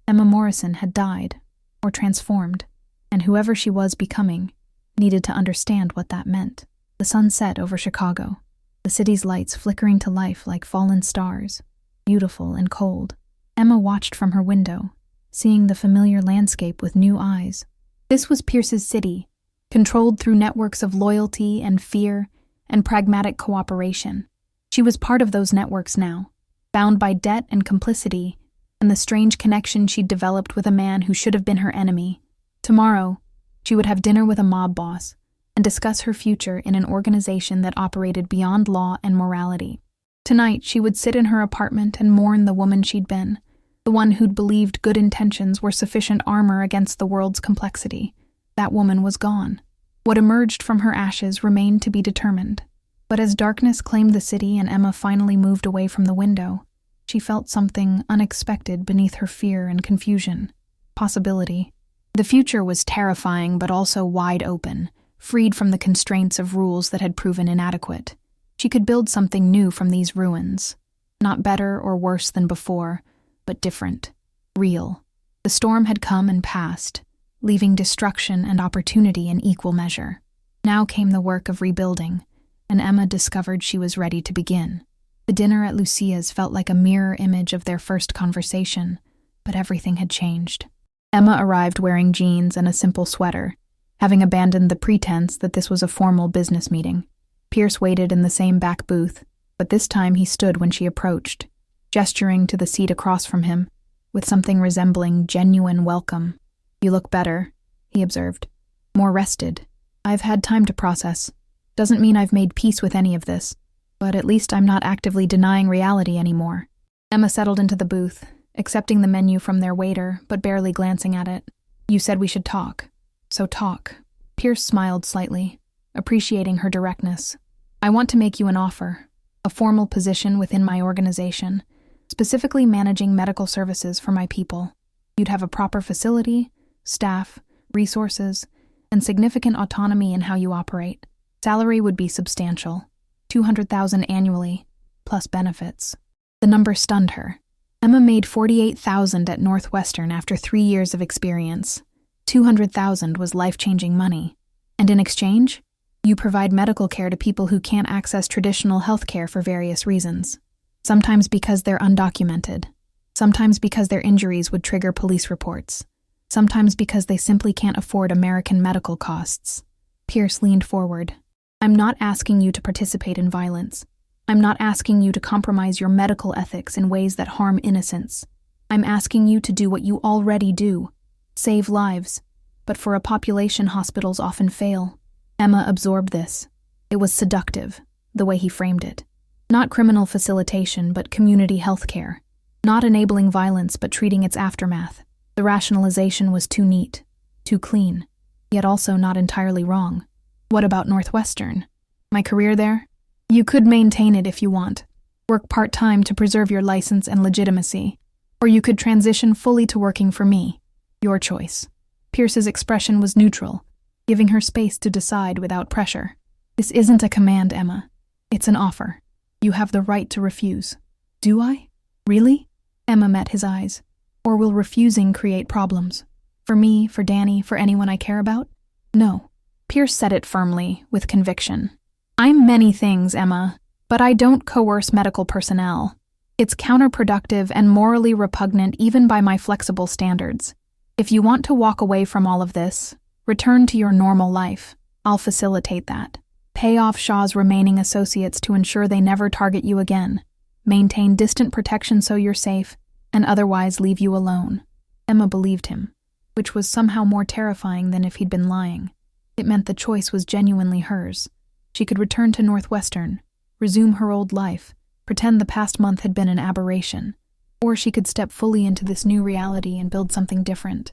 S1: Emma Morrison had died, or transformed, and whoever she was becoming needed to understand what that meant. The sun set over Chicago, the city's lights flickering to life like fallen stars, beautiful and cold. Emma watched from her window, seeing the familiar landscape with new eyes. This was Pierce's city, controlled through networks of loyalty and fear and pragmatic cooperation. She was part of those networks now, bound by debt and complicity, and the strange connection she'd developed with a man who should have been her enemy. Tomorrow, she would have dinner with a mob boss and discuss her future in an organization that operated beyond law and morality. Tonight, she would sit in her apartment and mourn the woman she'd been, the one who'd believed good intentions were sufficient armor against the world's complexity. That woman was gone. What emerged from her ashes remained to be determined. But as darkness claimed the city and Emma finally moved away from the window, she felt something unexpected beneath her fear and confusion. Possibility. The future was terrifying but also wide open, freed from the constraints of rules that had proven inadequate. She could build something new from these ruins. Not better or worse than before, but different. Real. The storm had come and passed, leaving destruction and opportunity in equal measure. Now came the work of rebuilding, and Emma discovered she was ready to begin. The dinner at Lucia's felt like a mirror image of their first conversation, but everything had changed. Emma arrived wearing jeans and a simple sweater, having abandoned the pretense that this was a formal business meeting. Pierce waited in the same back booth, but this time he stood when she approached, gesturing to the seat across from him, with something resembling genuine welcome. "You look better," he observed. "More rested. I've had time to process. Doesn't mean I've made peace with any of this, but at least I'm not actively denying reality anymore." Emma settled into the booth, accepting the menu from their waiter, but barely glancing at it. "You said we should talk. So talk." Pierce smiled slightly, appreciating her directness. "I want to make you an offer, a formal position within my organization, specifically managing medical services for my people. You'd have a proper facility, staff, resources, and significant autonomy in how you operate. Salary would be substantial, $200,000 annually, plus benefits." The number stunned her. Emma made $48,000 at Northwestern after 3 years of experience. $200,000 was life-changing money. And in exchange, you provide medical care to people who can't access traditional health care for various reasons. Sometimes because they're undocumented. Sometimes because their injuries would trigger police reports. Sometimes because they simply can't afford American medical costs. Pierce leaned forward. "I'm not asking you to participate in violence. I'm not asking you to compromise your medical ethics in ways that harm innocents. I'm asking you to do what you already do. Save lives. But for a population hospitals often fail." Emma absorbed this. It was seductive, the way he framed it. Not criminal facilitation, but community health care. Not enabling violence, but treating its aftermath. The rationalization was too neat, too clean, yet also not entirely wrong. "What about Northwestern? My career there? You could maintain it if you want. Work part-time to preserve your license and legitimacy. Or you could transition fully to working for me. Your choice." Pierce's expression was neutral, giving her space to decide without pressure. "This isn't a command, Emma. It's an offer. You have the right to refuse." "Do I? Really?" Emma met his eyes. "Or will refusing create problems? For me, for Danny, for anyone I care about?" "No." Pierce said it firmly, with conviction. "I'm many things, Emma, but I don't coerce medical personnel. It's counterproductive and morally repugnant even by my flexible standards. If you want to walk away from all of this, return to your normal life. I'll facilitate that. Pay off Shaw's remaining associates to ensure they never target you again. Maintain distant protection so you're safe, and otherwise leave you alone." Emma believed him, which was somehow more terrifying than if he'd been lying. It meant the choice was genuinely hers. She could return to Northwestern, resume her old life, pretend the past month had been an aberration, or she could step fully into this new reality and build something different.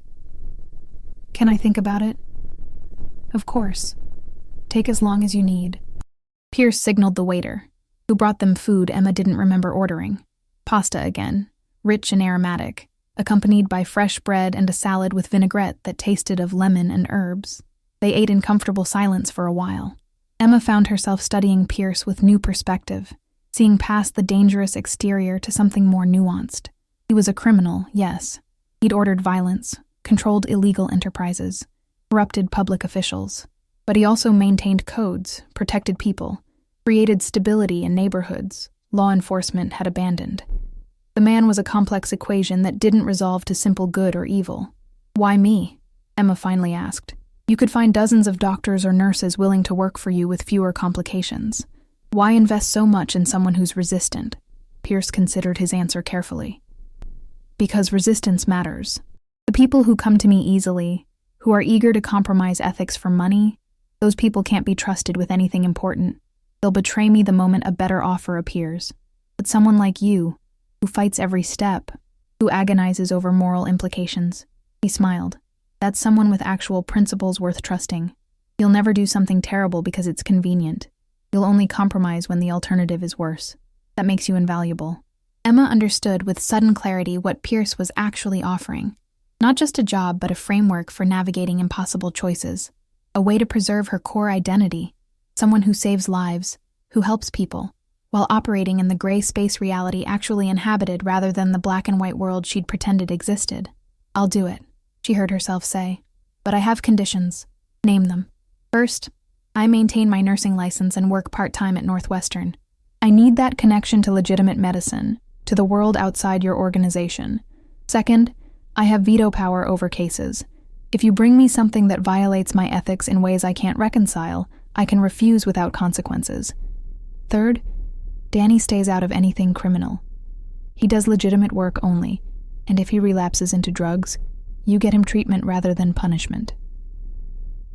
S1: "Can I think about it?" "Of course. Take as long as you need." Pierce signaled the waiter, who brought them food Emma didn't remember ordering. Pasta again, rich and aromatic, accompanied by fresh bread and a salad with vinaigrette that tasted of lemon and herbs. They ate in comfortable silence for a while. Emma found herself studying Pierce with new perspective. seeing past the dangerous exterior to something more nuanced. He was a criminal, yes. He'd ordered violence, controlled illegal enterprises, corrupted public officials. But he also maintained codes, protected people, created stability in neighborhoods law enforcement had abandoned. The man was a complex equation that didn't resolve to simple good or evil. "Why me?" Emma finally asked. "You could find dozens of doctors or nurses willing to work for you with fewer complications. Why invest so much in someone who's resistant?" Pierce considered his answer carefully. "Because resistance matters. The people who come to me easily, who are eager to compromise ethics for money, those people can't be trusted with anything important. They'll betray me the moment a better offer appears. But someone like you, who fights every step, who agonizes over moral implications," he smiled. "That's someone with actual principles worth trusting. You'll never do something terrible because it's convenient. You'll only compromise when the alternative is worse. That makes you invaluable." Emma understood with sudden clarity what Pierce was actually offering. Not just a job, but a framework for navigating impossible choices. A way to preserve her core identity. Someone who saves lives, who helps people, while operating in the gray space reality actually inhabited rather than the black and white world she'd pretended existed. "I'll do it," she heard herself say. "But I have conditions." "Name them." "First, I maintain my nursing license and work part-time at Northwestern. I need that connection to legitimate medicine, to the world outside your organization. Second, I have veto power over cases. If you bring me something that violates my ethics in ways I can't reconcile, I can refuse without consequences. Third, Danny stays out of anything criminal. He does legitimate work only, and if he relapses into drugs, you get him treatment rather than punishment."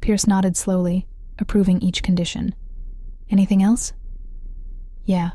S1: Pierce nodded slowly, approving each condition. "Anything else?" "Yeah.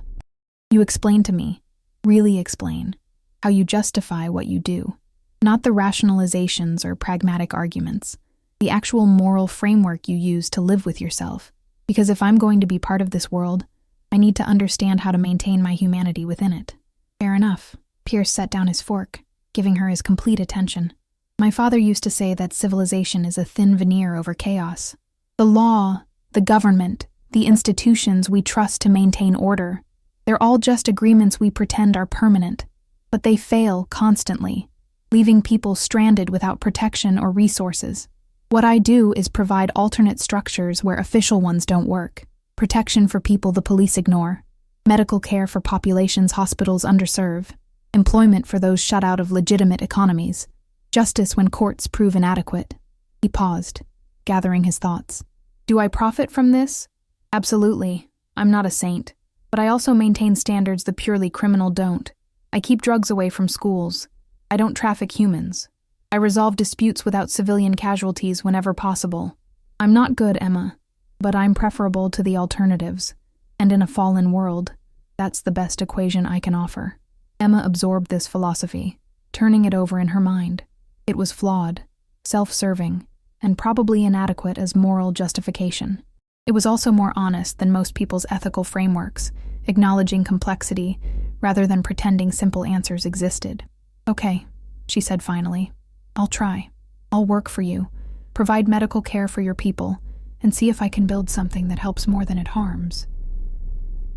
S1: You explain to me, really explain, how you justify what you do. Not the rationalizations or pragmatic arguments, the actual moral framework you use to live with yourself. Because if I'm going to be part of this world, I need to understand how to maintain my humanity within it." "Fair enough." Pierce set down his fork, giving her his complete attention. "My father used to say that civilization is a thin veneer over chaos. The law, the government, the institutions we trust to maintain order, they're all just agreements we pretend are permanent, but they fail constantly, leaving people stranded without protection or resources. What I do is provide alternate structures where official ones don't work. Protection for people the police ignore, medical care for populations hospitals underserve, employment for those shut out of legitimate economies, justice when courts prove inadequate." He paused, gathering his thoughts. "Do I profit from this? Absolutely. I'm not a saint. But I also maintain standards the purely criminal don't. I keep drugs away from schools. I don't traffic humans. I resolve disputes without civilian casualties whenever possible. I'm not good, Emma, but I'm preferable to the alternatives. And in a fallen world, that's the best equation I can offer." Emma absorbed this philosophy, turning it over in her mind. It was flawed, self-serving, and probably inadequate as moral justification. It was also more honest than most people's ethical frameworks, acknowledging complexity rather than pretending simple answers existed. "Okay," she said finally. "I'll try. I'll work for you, provide medical care for your people, and see if I can build something that helps more than it harms.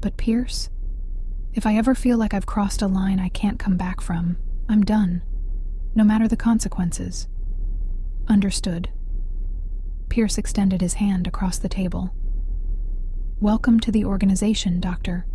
S1: But Pierce, if I ever feel like I've crossed a line I can't come back from, I'm done, no matter the consequences." "Understood." Pierce extended his hand across the table. "Welcome to the organization, Doctor."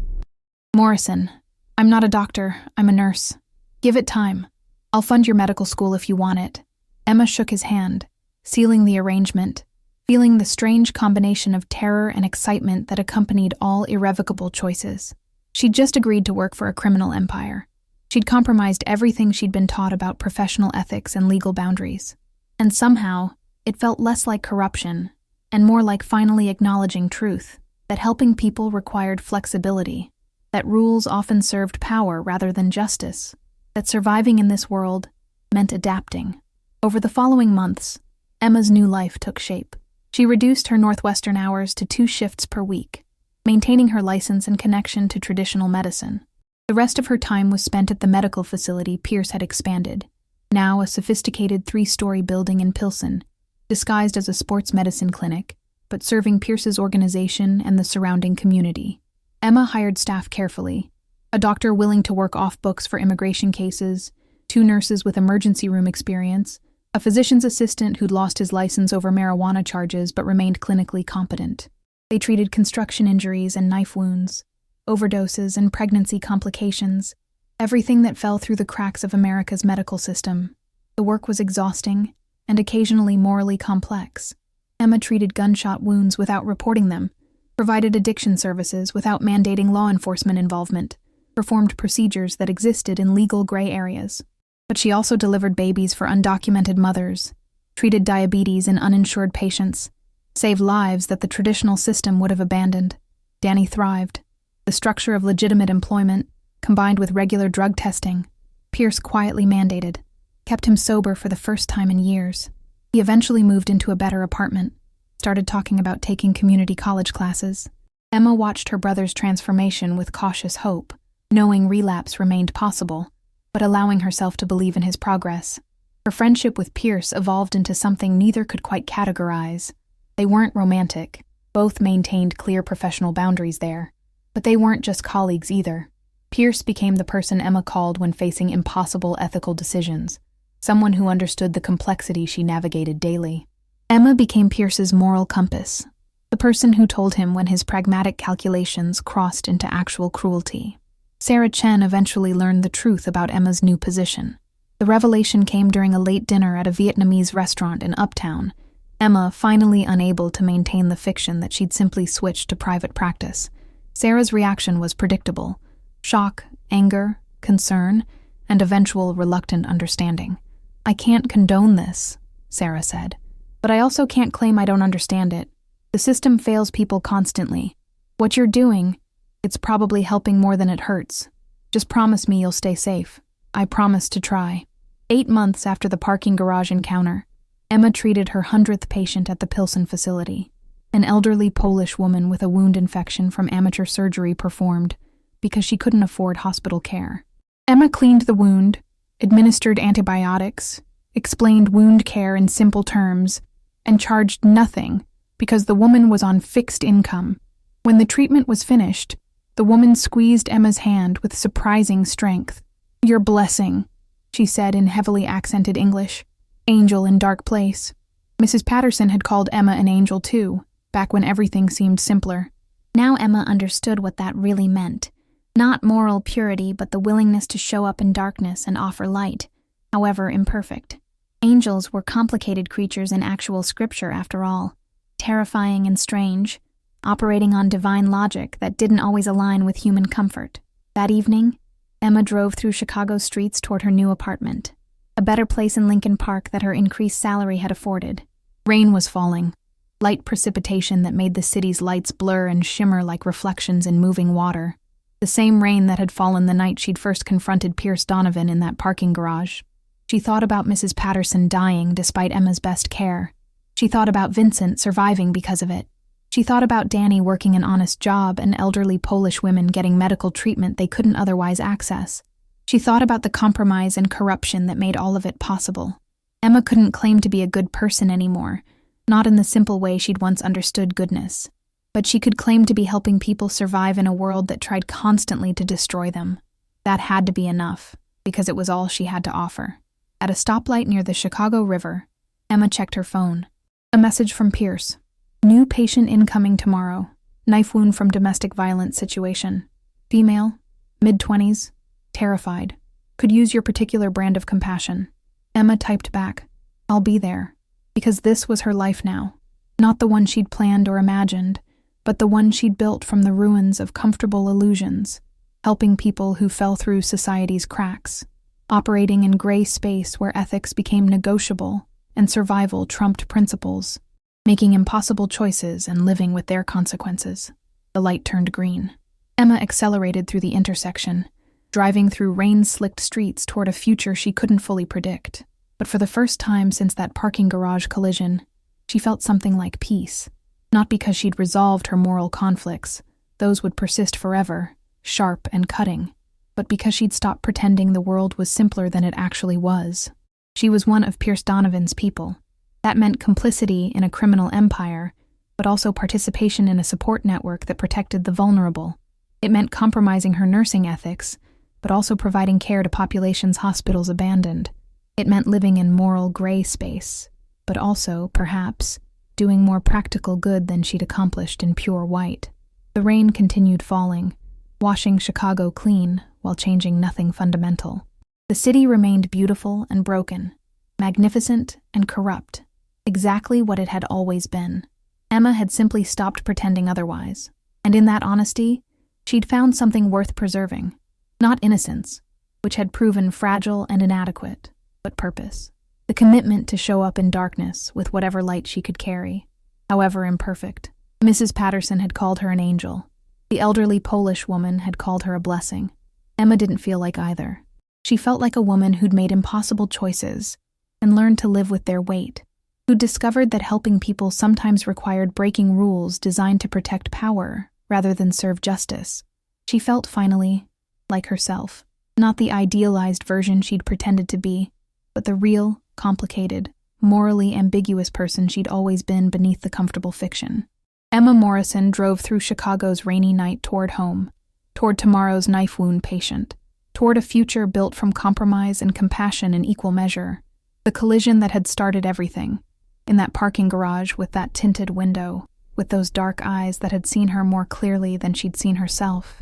S1: "Morrison, I'm not a doctor, I'm a nurse. Give it time. I'll fund your medical school if you want it." Emma shook his hand, sealing the arrangement, feeling the strange combination of terror and excitement that accompanied all irrevocable choices. She'd just agreed to work for a criminal empire. She'd compromised everything she'd been taught about professional ethics and legal boundaries. And somehow, it felt less like corruption, and more like finally acknowledging truth, that helping people required flexibility, that rules often served power rather than justice, that surviving in this world meant adapting. Over the following months, Emma's new life took shape. She reduced her Northwestern hours to 2 shifts per week, maintaining her license and connection to traditional medicine. The rest of her time was spent at the medical facility Pierce had expanded, now a sophisticated 3-story building in Pilsen, disguised as a sports medicine clinic, but serving Pierce's organization and the surrounding community. Emma hired staff carefully. A doctor willing to work off books for immigration cases, 2 nurses with emergency room experience, a physician's assistant who'd lost his license over marijuana charges but remained clinically competent. They treated construction injuries and knife wounds, overdoses and pregnancy complications, everything that fell through the cracks of America's medical system. The work was exhausting and occasionally morally complex. Emma treated gunshot wounds without reporting them, provided addiction services without mandating law enforcement involvement, performed procedures that existed in legal gray areas. But she also delivered babies for undocumented mothers, treated diabetes in uninsured patients, saved lives that the traditional system would have abandoned. Danny thrived. The structure of legitimate employment, combined with regular drug testing, Pierce quietly mandated, kept him sober for the first time in years. He eventually moved into a better apartment, started talking about taking community college classes. Emma watched her brother's transformation with cautious hope, knowing relapse remained possible, but allowing herself to believe in his progress. Her friendship with Pierce evolved into something neither could quite categorize. They weren't romantic, both maintained clear professional boundaries there, but they weren't just colleagues either. Pierce became the person Emma called when facing impossible ethical decisions, someone who understood the complexity she navigated daily. Emma became Pierce's moral compass, the person who told him when his pragmatic calculations crossed into actual cruelty. Sarah Chen eventually learned the truth about Emma's new position. The revelation came during a late dinner at a Vietnamese restaurant in Uptown, Emma finally unable to maintain the fiction that she'd simply switched to private practice. Sarah's reaction was predictable: shock, anger, concern, and eventual reluctant understanding. "I can't condone this," Sarah said, "but I also can't claim I don't understand it. The system fails people constantly. What you're doing, it's probably helping more than it hurts. Just promise me you'll stay safe." "I promise to try." 8 months after the parking garage encounter, Emma treated her 100th patient at the Pilsen facility, an elderly Polish woman with a wound infection from amateur surgery performed because she couldn't afford hospital care. Emma cleaned the wound, administered antibiotics, explained wound care in simple terms, and charged nothing because the woman was on fixed income. When the treatment was finished, the woman squeezed Emma's hand with surprising strength. "Your blessing," she said in heavily accented English. "Angel in dark place." Mrs. Patterson had called Emma an angel too, back when everything seemed simpler.
S2: Now Emma understood what that really meant. Not moral purity, but the willingness to show up in darkness and offer light, however imperfect. Angels were complicated creatures in actual scripture, after all, terrifying and strange, operating on divine logic that didn't always align with human comfort. That evening, Emma drove through Chicago streets toward her new apartment, a better place in Lincoln Park that her increased salary had afforded. Rain was falling, light precipitation that made the city's lights blur and shimmer like reflections in moving water. The same rain that had fallen the night she'd first confronted Pierce Donovan in that parking garage. She thought about Mrs. Patterson dying despite Emma's best care. She thought about Vincent surviving because of it. She thought about Danny working an honest job and elderly Polish women getting medical treatment they couldn't otherwise access. She thought about the compromise and corruption that made all of it possible. Emma couldn't claim to be a good person anymore, not in the simple way she'd once understood goodness. But she could claim to be helping people survive in a world that tried constantly to destroy them. That had to be enough, because it was all she had to offer. At a stoplight near the Chicago River, Emma checked her phone. A message from Pierce. "New patient incoming tomorrow. Knife wound from domestic violence situation. Female, mid-20s, terrified. Could use your particular brand of compassion." Emma typed back, "I'll be there," because this was her life now. Not the one she'd planned or imagined, but the one she'd built from the ruins of comfortable illusions, helping people who fell through society's cracks, operating in gray space where ethics became negotiable and survival trumped principles, making impossible choices and living with their consequences. The light turned green. Emma accelerated through the intersection, driving through rain-slicked streets toward a future she couldn't fully predict. But for the first time since that parking garage collision, she felt something like peace. Not because she'd resolved her moral conflicts, those would persist forever, sharp and cutting, but because she'd stopped pretending the world was simpler than it actually was. She was one of Pierce Donovan's people. That meant complicity in a criminal empire, but also participation in a support network that protected the vulnerable.
S1: It meant compromising her nursing ethics, but also providing care to populations hospitals abandoned. It meant living in moral gray space, but also, perhaps, doing more practical good than she'd accomplished in pure white. The rain continued falling, washing Chicago clean while changing nothing fundamental. The city remained beautiful and broken, magnificent and corrupt, exactly what it had always been. Emma had simply stopped pretending otherwise, and in that honesty, she'd found something worth preserving. Not innocence, which had proven fragile and inadequate, but purpose. The commitment to show up in darkness with whatever light she could carry, however imperfect. Mrs. Patterson had called her an angel. The elderly Polish woman had called her a blessing. Emma didn't feel like either. She felt like a woman who'd made impossible choices and learned to live with their weight, who'd discovered that helping people sometimes required breaking rules designed to protect power rather than serve justice. She felt, finally, like herself. Not the idealized version she'd pretended to be, but the real, complicated, morally ambiguous person she'd always been beneath the comfortable fiction. Emma Morrison drove through Chicago's rainy night toward home, toward tomorrow's knife wound patient, toward a future built from compromise and compassion in equal measure. The collision that had started everything, in that parking garage with that tinted window, with those dark eyes that had seen her more clearly than she'd seen herself,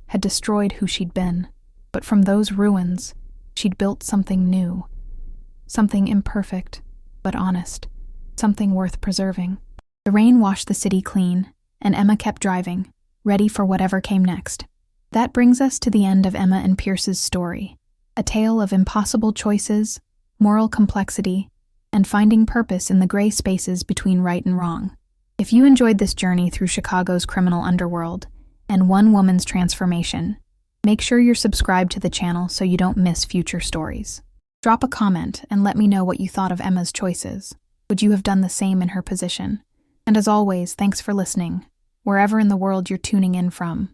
S1: had destroyed who she'd been. But from those ruins, she'd built something new. Something imperfect, but honest. Something worth preserving. The rain washed the city clean, and Emma kept driving, ready for whatever came next. That brings us to the end of Emma and Pierce's story, a tale of impossible choices, moral complexity, and finding purpose in the gray spaces between right and wrong. If you enjoyed this journey through Chicago's criminal underworld and one woman's transformation, make sure you're subscribed to the channel so you don't miss future stories. Drop a comment and let me know what you thought of Emma's choices. Would you have done the same in her position? And as always, thanks for listening, wherever in the world you're tuning in from.